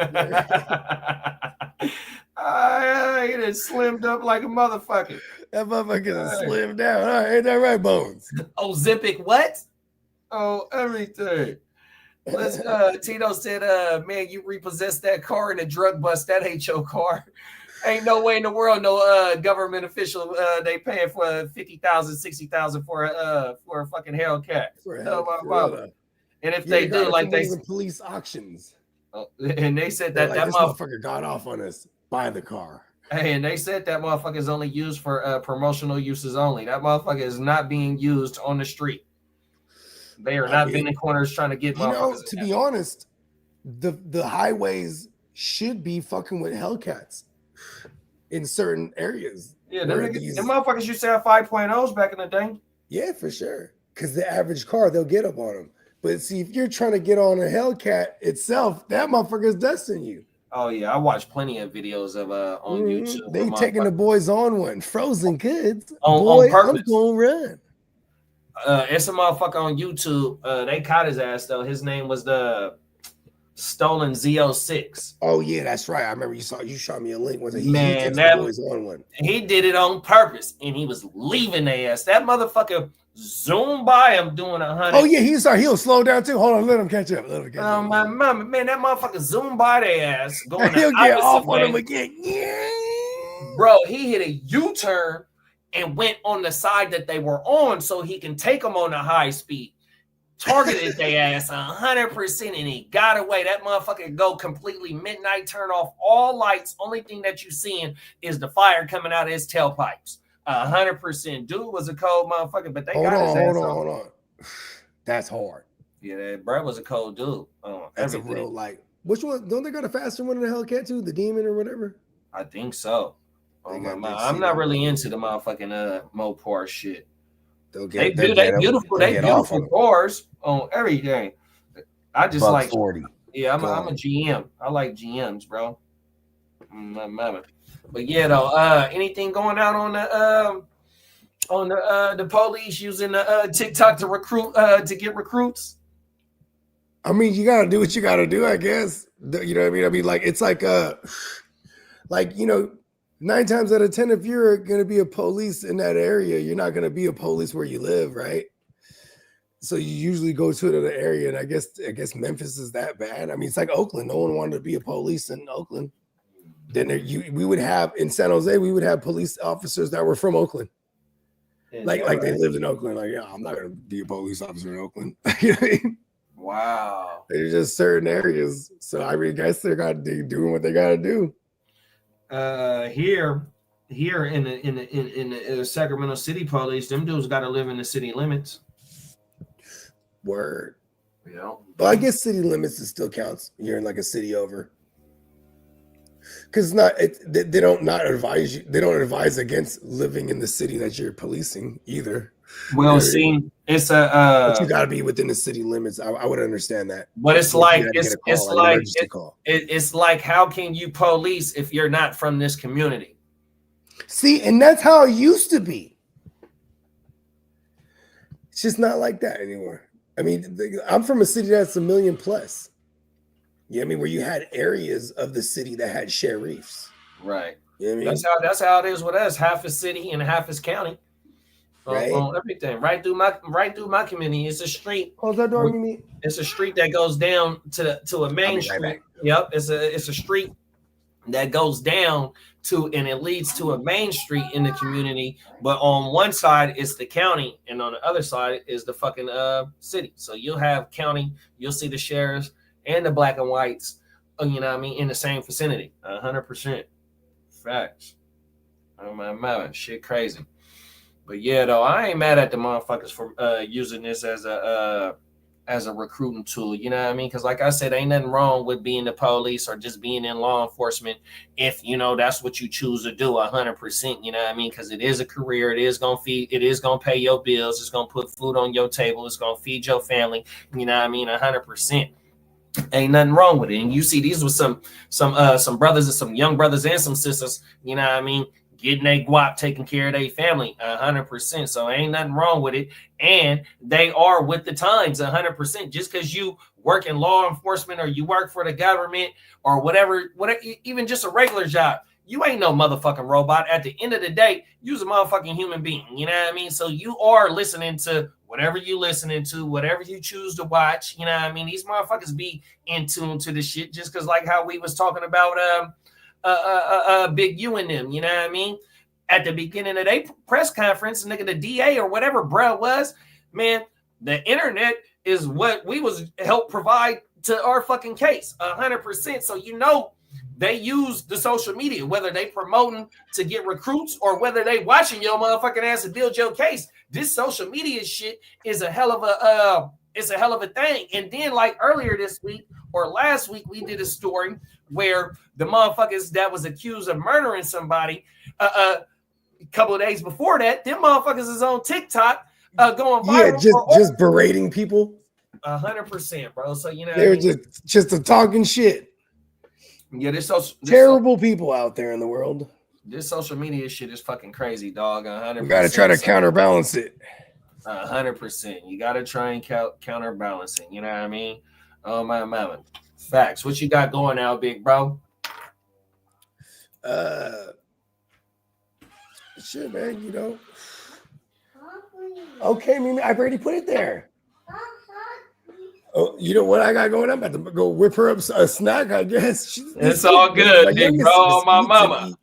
done slimmed up like a motherfucker. That motherfucker is slimmed down. All right, ain't that right, Bones? Oh, Zipic, what? Oh, everything. Let's Tito said, man, you repossessed that car in a drug bust. That ain't your car. Ain't no way in the world no government official they paying for $50,000, $60,000 for a fucking Hellcat. And if they do, like they police auctions. And they said that this motherfucker got off on us. Buy the car. Hey, and they said that motherfucker is only used for promotional uses only. That motherfucker is not being used on the street. They are not bending corners trying to get motherfuckers. To be honest, the highways should be fucking with Hellcats in certain areas. Yeah, them motherfuckers used to have 5.0s back in the day. Yeah, for sure. Because the average car, they'll get up on them. But see, if you're trying to get on a Hellcat itself, that motherfucker's dusting you. Oh yeah, I watched plenty of videos of on YouTube. They taking the boys on one. Frozen kids. On purpose. I'm gonna run. It's a motherfucker on YouTube. They caught his ass though. His name was the Stolen Z06. Oh yeah, that's right. I remember you shot me a link. Was it? Man, that boys on one. He did it on purpose, and he was leaving their ass. That motherfucker zoomed by him doing 100. Oh yeah, he'll slow down too. Hold on, let him catch up. My mama, man, that motherfucker zoomed by their ass, going. He'll get off on him again. Yeah, bro, he hit a U-turn and went on the side that they were on, so he can take them on a high speed. Targeted their ass 100%, and he got away. That motherfucker go completely midnight, turn off all lights. Only thing that you seeing is the fire coming out of his tailpipes. 100%. Dude was a cold motherfucker, but they got his ass. Hold on. That's hard. Yeah, that bro was a cold dude. That's everything. A real like. Which one? Don't they got a faster one in the Hellcat too? The Demon or whatever? I think so. I'm not really into the motherfucking Mopar shit. They beautiful cars on everything. I just like 40. Yeah, I'm a GM. I like GMs, bro. But yeah, though, anything going out on the police using the TikTok to recruit to get recruits? I mean, you gotta do what you gotta do, I guess. You know what I mean? I mean, like it's like 9 times out of 10, if you're gonna be a police in that area, you're not gonna be a police where you live, right? So you usually go to the area, and I guess Memphis is that bad. I mean, it's like Oakland. No one wanted to be a police in Oakland. Then we would have in San Jose, we would have police officers that were from Oakland. Like they lived in Oakland. Like, yeah, I'm not gonna be a police officer in Oakland. You know what I mean? Wow. There's just certain areas. So I mean, I guess they're doing what they gotta do. Here in the Sacramento City Police, them dudes got to live in the city limits. Word. Yeah. But I guess city limits it still counts. You're in like a city over. Because they don't advise you. They don't advise against living in the city that you're policing either. Well, see, it's but you got to be within the city limits. I would understand that. But it's like it's like how can you police if you're not from this community? See, and that's how it used to be. It's just not like that anymore. I mean, I'm from a city that's 1 million plus. Yeah, I mean, where you had areas of the city that had sheriffs. Right. You know what I mean? That's how it is with us. Half is city and half is county. right? On everything, right through my community. It's a street. Close that door, Mimi. It's a street that goes down to a main street. Back. Yep, it's a street that goes down to, and it leads to a main street in the community. But on one side is the county, and on the other side is the fucking city. So you'll have county, you'll see the sheriffs and the black and whites, you know what I mean, in the same vicinity. 100%. Facts. Oh my man, shit crazy. But yeah, though, I ain't mad at the motherfuckers for using this as a recruiting tool, you know what I mean? Because like I said, ain't nothing wrong with being the police or just being in law enforcement if, you know, that's what you choose to do 100%, you know what I mean? Because it is a career. It is going to feed, it is going to pay your bills. It's going to put food on your table. It's going to feed your family, you know what I mean? 100%. Ain't nothing wrong with it. And you see these with some brothers and some young brothers and some sisters, you know what I mean, getting their guap, taking care of their family 100%. So ain't nothing wrong with it. And they are with the times 100%. Just because you work in law enforcement or you work for the government or whatever, even just a regular job, you ain't no motherfucking robot. At the end of the day, you's a motherfucking human being. You know what I mean? So you are listening to whatever you listening to, whatever you choose to watch. You know what I mean? These motherfuckers be in tune to the shit just because, like how we was talking about Big U and them, you know what I mean? At the beginning of their press conference, nigga, the DA or whatever bro was, man, the internet is what we was help provide to our fucking case 100%. So, you know, they use the social media, whether they promoting to get recruits or whether they watching your motherfucking ass to build your case. This social media shit is a hell of a thing. And then, like earlier this week or last week, we did a story where the motherfuckers that was accused of murdering somebody a couple of days before that, them motherfuckers is on TikTok going viral. Yeah, just berating people. 100%, bro. So you know they were just talking shit. Yeah, this terrible people out there in the world. This social media shit is fucking crazy, dog. 100%. We got to try to counterbalance it. 100%. You got to try and counterbalance it. You know what I mean? Oh my mama. Facts. What you got going now, big bro? Shit, man. You know. Okay, Mimi, I've already put it there. Oh, you know what I got going? I'm about to go whip her up a snack, I guess. It's all good, big bro. Oh, my mama.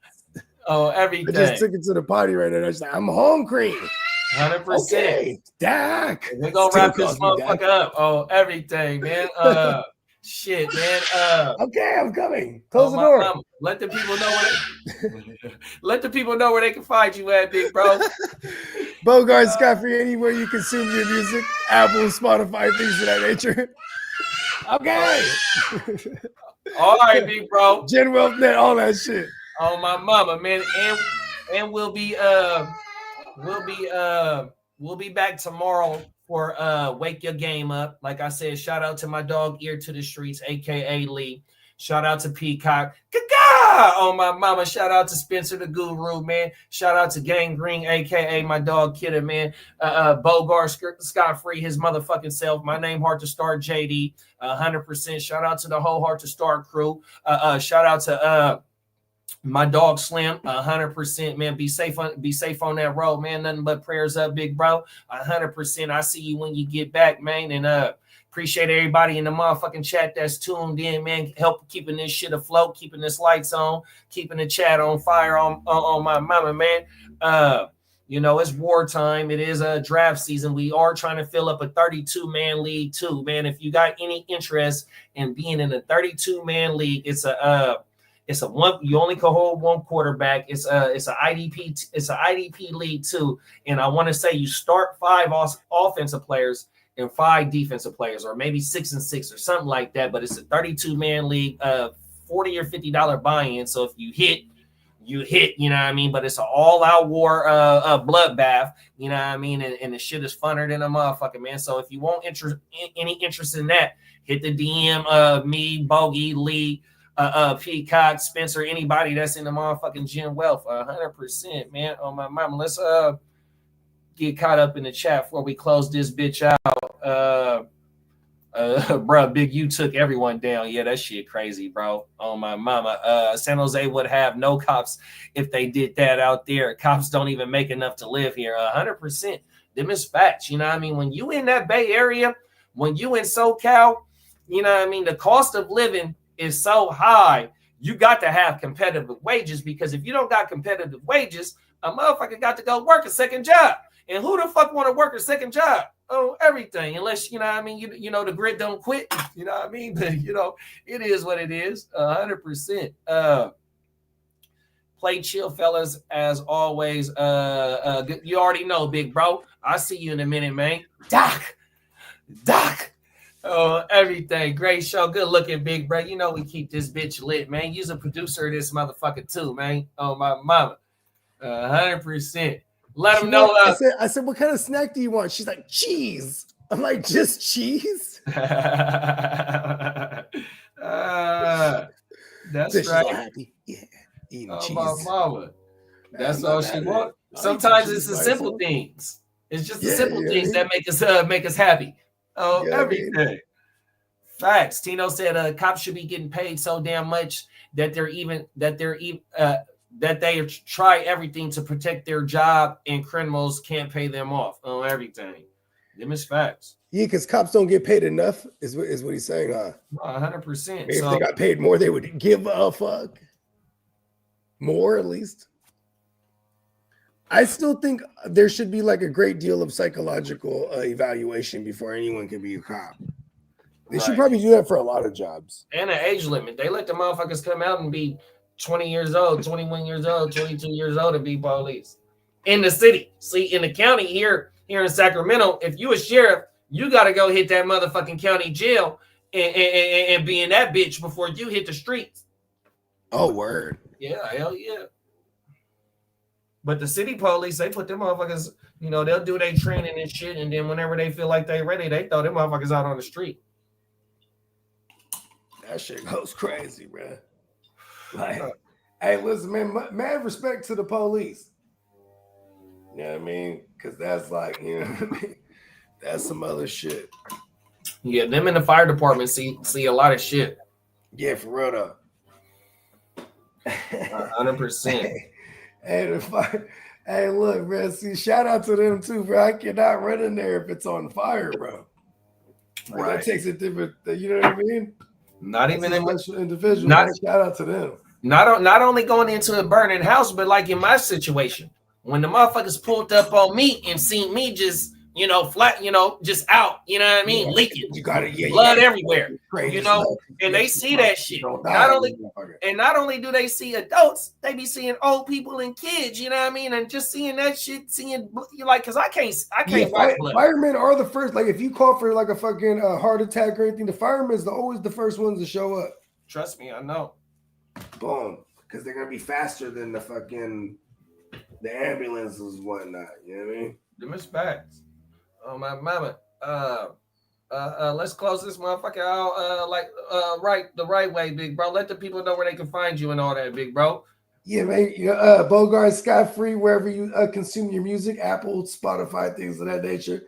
Oh, everything. I just took it to the potty right now. She's like, I'm hungry. 100%. Okay, Dak. We're going to wrap this motherfucker up. Oh, everything, man. Shit, man. Okay, I'm coming. Close the door. Mama. Let the people know let the people know where they can find you at, big bro. Bogard Scott-free anywhere you consume your music, Apple, Spotify, things of that nature. Okay. All right, big bro. Gen Wealth Net, all that shit. Oh my mama, man. And we'll be back tomorrow for Wake Your Game Up. Like I said, shout out to my dog Ear to the Streets, aka Lee. Shout out to Peacock. Oh my mama. Shout out to Spencer the Guru, man. Shout out to Gang Green, aka my dog Kidda, man. Bogard Scott-free, his motherfucking self. My name Heart to Start JD. 100%. Shout out to the whole Heart to Start crew. Shout out to my dog Slim. 100%, man. Be safe on that road, man. Nothing but prayers up, big bro. 100%. I see you when you get back, man. And appreciate everybody in the motherfucking chat that's tuned in, man. Help keeping this shit afloat, keeping this lights on, keeping the chat on fire on my mama, man. You know, it's wartime. It is a draft season. We are trying to fill up a 32-man league too, man. If you got any interest in being in a 32-man league, it's a one. You only can hold one quarterback. It's an IDP. It's an IDP league too. And I want to say you start 5 offensive players and 5 defensive players, or maybe 6 and 6 or something like that. But it's a 32-man league, $40 or $50 buy-in. So if you hit, you know what I mean? But it's an all-out war, bloodbath, you know what I mean? And the shit is funner than a motherfucker, man. So if you want any interest in that, hit the DM, me, Bogey, Lee, Peacock, Spencer, anybody that's in the motherfucking Gen Wealth, 100%, man. Oh my mama, let's get caught up in the chat before we close this bitch out. Bro, Big U took everyone down. Yeah, that shit crazy, bro. Oh my mama. San Jose would have no cops if they did that out there. Cops don't even make enough to live here. 100%. Them is facts. You know what I mean? When you in that Bay Area, when you in SoCal, you know what I mean? The cost of living is so high. You got to have competitive wages, because if you don't got competitive wages, a motherfucker got to go work a second job. And who the fuck want to work a second job? Oh, everything. Unless, you know what I mean, you know, the grit don't quit. You know what I mean? But, you know, it is what it is. 100%. Play chill, fellas, as always. You already know, big bro. I'll see you in a minute, man. Doc. Oh, everything. Great show. Good looking, big bro. You know we keep this bitch lit, man. You's a producer of this motherfucker too, man. Oh, my mama. 100%. Let them know. I said, what kind of snack do you want? She's like, cheese. I'm like, just cheese? That's She's right. all happy. Yeah, eating cheese. My mama. That's all she wants. Sometimes it's the simple things. It's just the simple things that make us happy. Oh, everything. Facts. Tino said cops should be getting paid so damn much that they try everything to protect their job, and criminals can't pay them off on everything. Them is facts. Yeah, because cops don't get paid enough, is what he's saying, huh? 100%. Maybe if they got paid more, they would give a fuck. More, at least. I still think there should be like a great deal of psychological evaluation before anyone can be a cop. They should probably do that for a lot of jobs. And an age limit. They let the motherfuckers come out and be 20 years old, 21 years old, 22 years old to be police. In the city. See, in the county here in Sacramento, if you a sheriff, you got to go hit that motherfucking county jail and be in that bitch before you hit the streets. Oh, word. Yeah, hell yeah. But the city police, they put them motherfuckers, you know, they'll do their training and shit, and then whenever they feel like they ready, they throw them motherfuckers out on the street. That shit goes crazy, bro. Like, hey, listen, man, mad respect to the police. You know what I mean? Because that's like, you know what I mean? That's some other shit. Yeah, them in the fire department see a lot of shit. Yeah, for real though. 100%. Hey, look, bro. See, shout out to them too, bro. I cannot run in there if it's on fire, bro. Like, that takes a different, you know what I mean? Not even in individual. Shout out to them. Not only going into a burning house, but like in my situation, when the motherfuckers pulled up on me and seen me just, you know, flat, you know, just out, you know what I mean, leaking, blood everywhere, you know, and they see that shit. Not only do they see adults, they be seeing old people and kids, you know what I mean, and just seeing that shit, seeing like, because I can't watch blood. Firemen are the first. Like, if you call for like a fucking heart attack or anything, the firemen are always the first ones to show up. Trust me, I know. Boom, because they're gonna be faster than the ambulances and whatnot. You know what I mean? Them is facts. Oh my mama. Let's close this motherfucker out the right way, big bro. Let the people know where they can find you and all that, big bro. Yeah, man. You know, Bogard, Scott Free, wherever you consume your music, Apple, Spotify, things of that nature.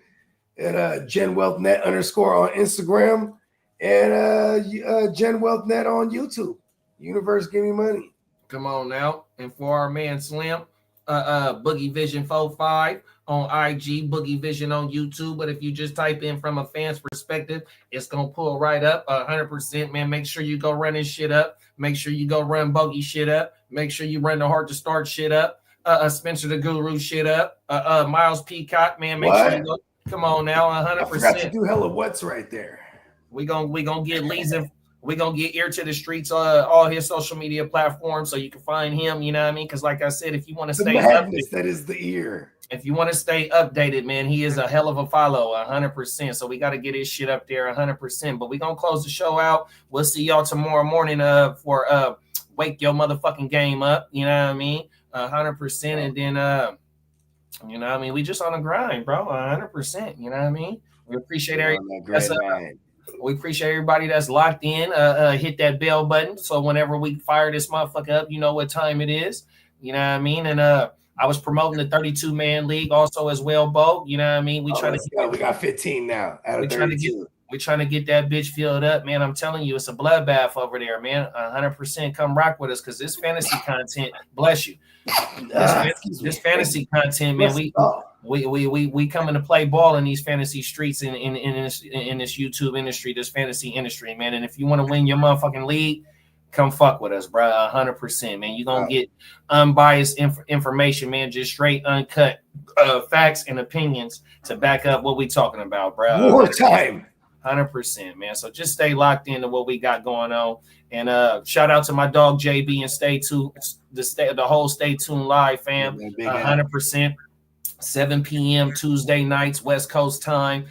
And GenWealthNet _ on Instagram, and GenWealthNet on YouTube. Universe, give me money. Come on now. And for our man Slim, Boogie Vision 45 on IG, Boogie Vision on YouTube. But if you just type in from a fan's perspective, it's gonna pull right up 100%. Man, make sure you go run this shit up. Make sure you go run Bogey shit up. Make sure you run the Heart to Start shit up. Spencer the Guru shit up. Miles Peacock, man. Make sure you go. Come on now, 100%. I forgot to do hella what's right there. We gonna get Lee's and we're going to get Ear to the Streets, all his social media platforms, so you can find him, you know what I mean? Because like I said, if you want to stay updated, that is the Ear. If you want to stay updated, man, he is a hell of a follow, 100%. So we got to get his shit up there 100%. But we're going to close the show out. We'll see y'all tomorrow morning for Wake Your Motherfucking Game Up, you know what I mean? 100%. And then, you know what I mean? We just on the grind, bro, 100%, you know what I mean? We appreciate we appreciate everybody that's locked in. Hit that bell button so whenever we fire this motherfucker up, you know what time it is. You know what I mean? And I was promoting the 32-man league also as well, Bo. You know what I mean? We got 15 now. We're trying to get that bitch filled up, man. I'm telling you, it's a bloodbath over there, man. 100% come rock with us because this fantasy content, bless you. This fantasy content, man. We coming to play ball in these fantasy streets in this YouTube industry, this fantasy industry, man. And if you want to win your motherfucking league, come fuck with us, bro. 100%, man. You're gonna get unbiased information, man. Just straight, uncut facts and opinions to back up what we talking about, bro. Wartime. 100%, man. So just stay locked into what we got going on. And shout out to my dog JB and stay tuned. The whole Stay Tuned Live, fam. 100%. 7 p.m. Tuesday nights, West Coast time.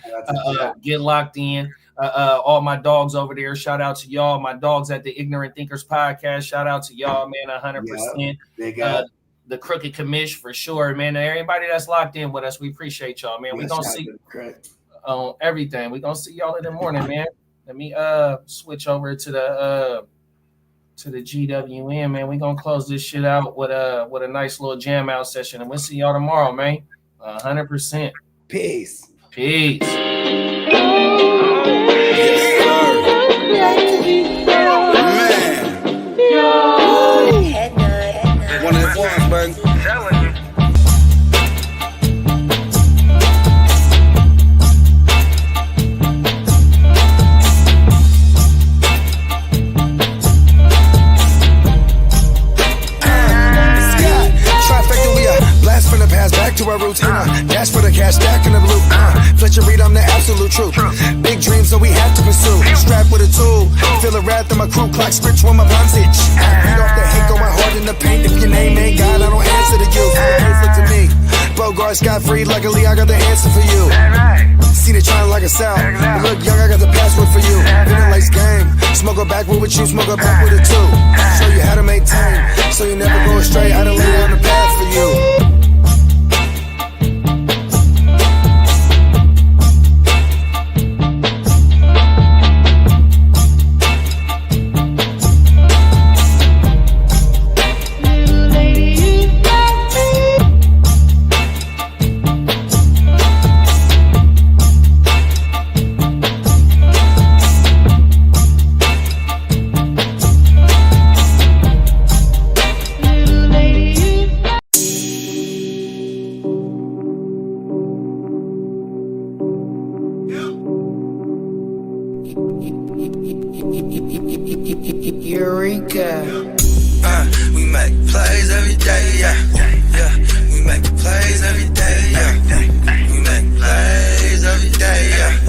Get locked in. All my dogs over there, shout out to y'all. My dogs at the Ignorant Thinkers podcast, shout out to y'all, man. 100%. The Crooked Commish for sure, man. Everybody that's locked in with us, we appreciate y'all, man. We gonna see on everything. We gonna see y'all in the morning, man. Let me switch over to the GWN, man. We gonna close this shit out with a nice little jam out session, and we'll see y'all tomorrow, man. 100%. Peace. Peace. One of the ones, man. From the past back to our roots, dash for the cash, stack in the blue. Fletcher Reed, I'm the absolute truth. Big dreams, so we have to pursue. Strapped with a tool, feel the wrath of my crew. Clock scritch when my palms itch. Beat off the hate, going hard in the paint. If your name ain't God, I don't answer to you. Look to me, Bogard, Scott Free. Luckily, I got the answer for you. See they trying like a South. Look young, I got the password for you. Winning lace game, smoke a backward with you, smoke a back with a two. Show you how to maintain, so you never go astray. I done lay down the path for you. Eureka. We make plays every day, yeah. We make plays every day, yeah. We make plays every day, yeah.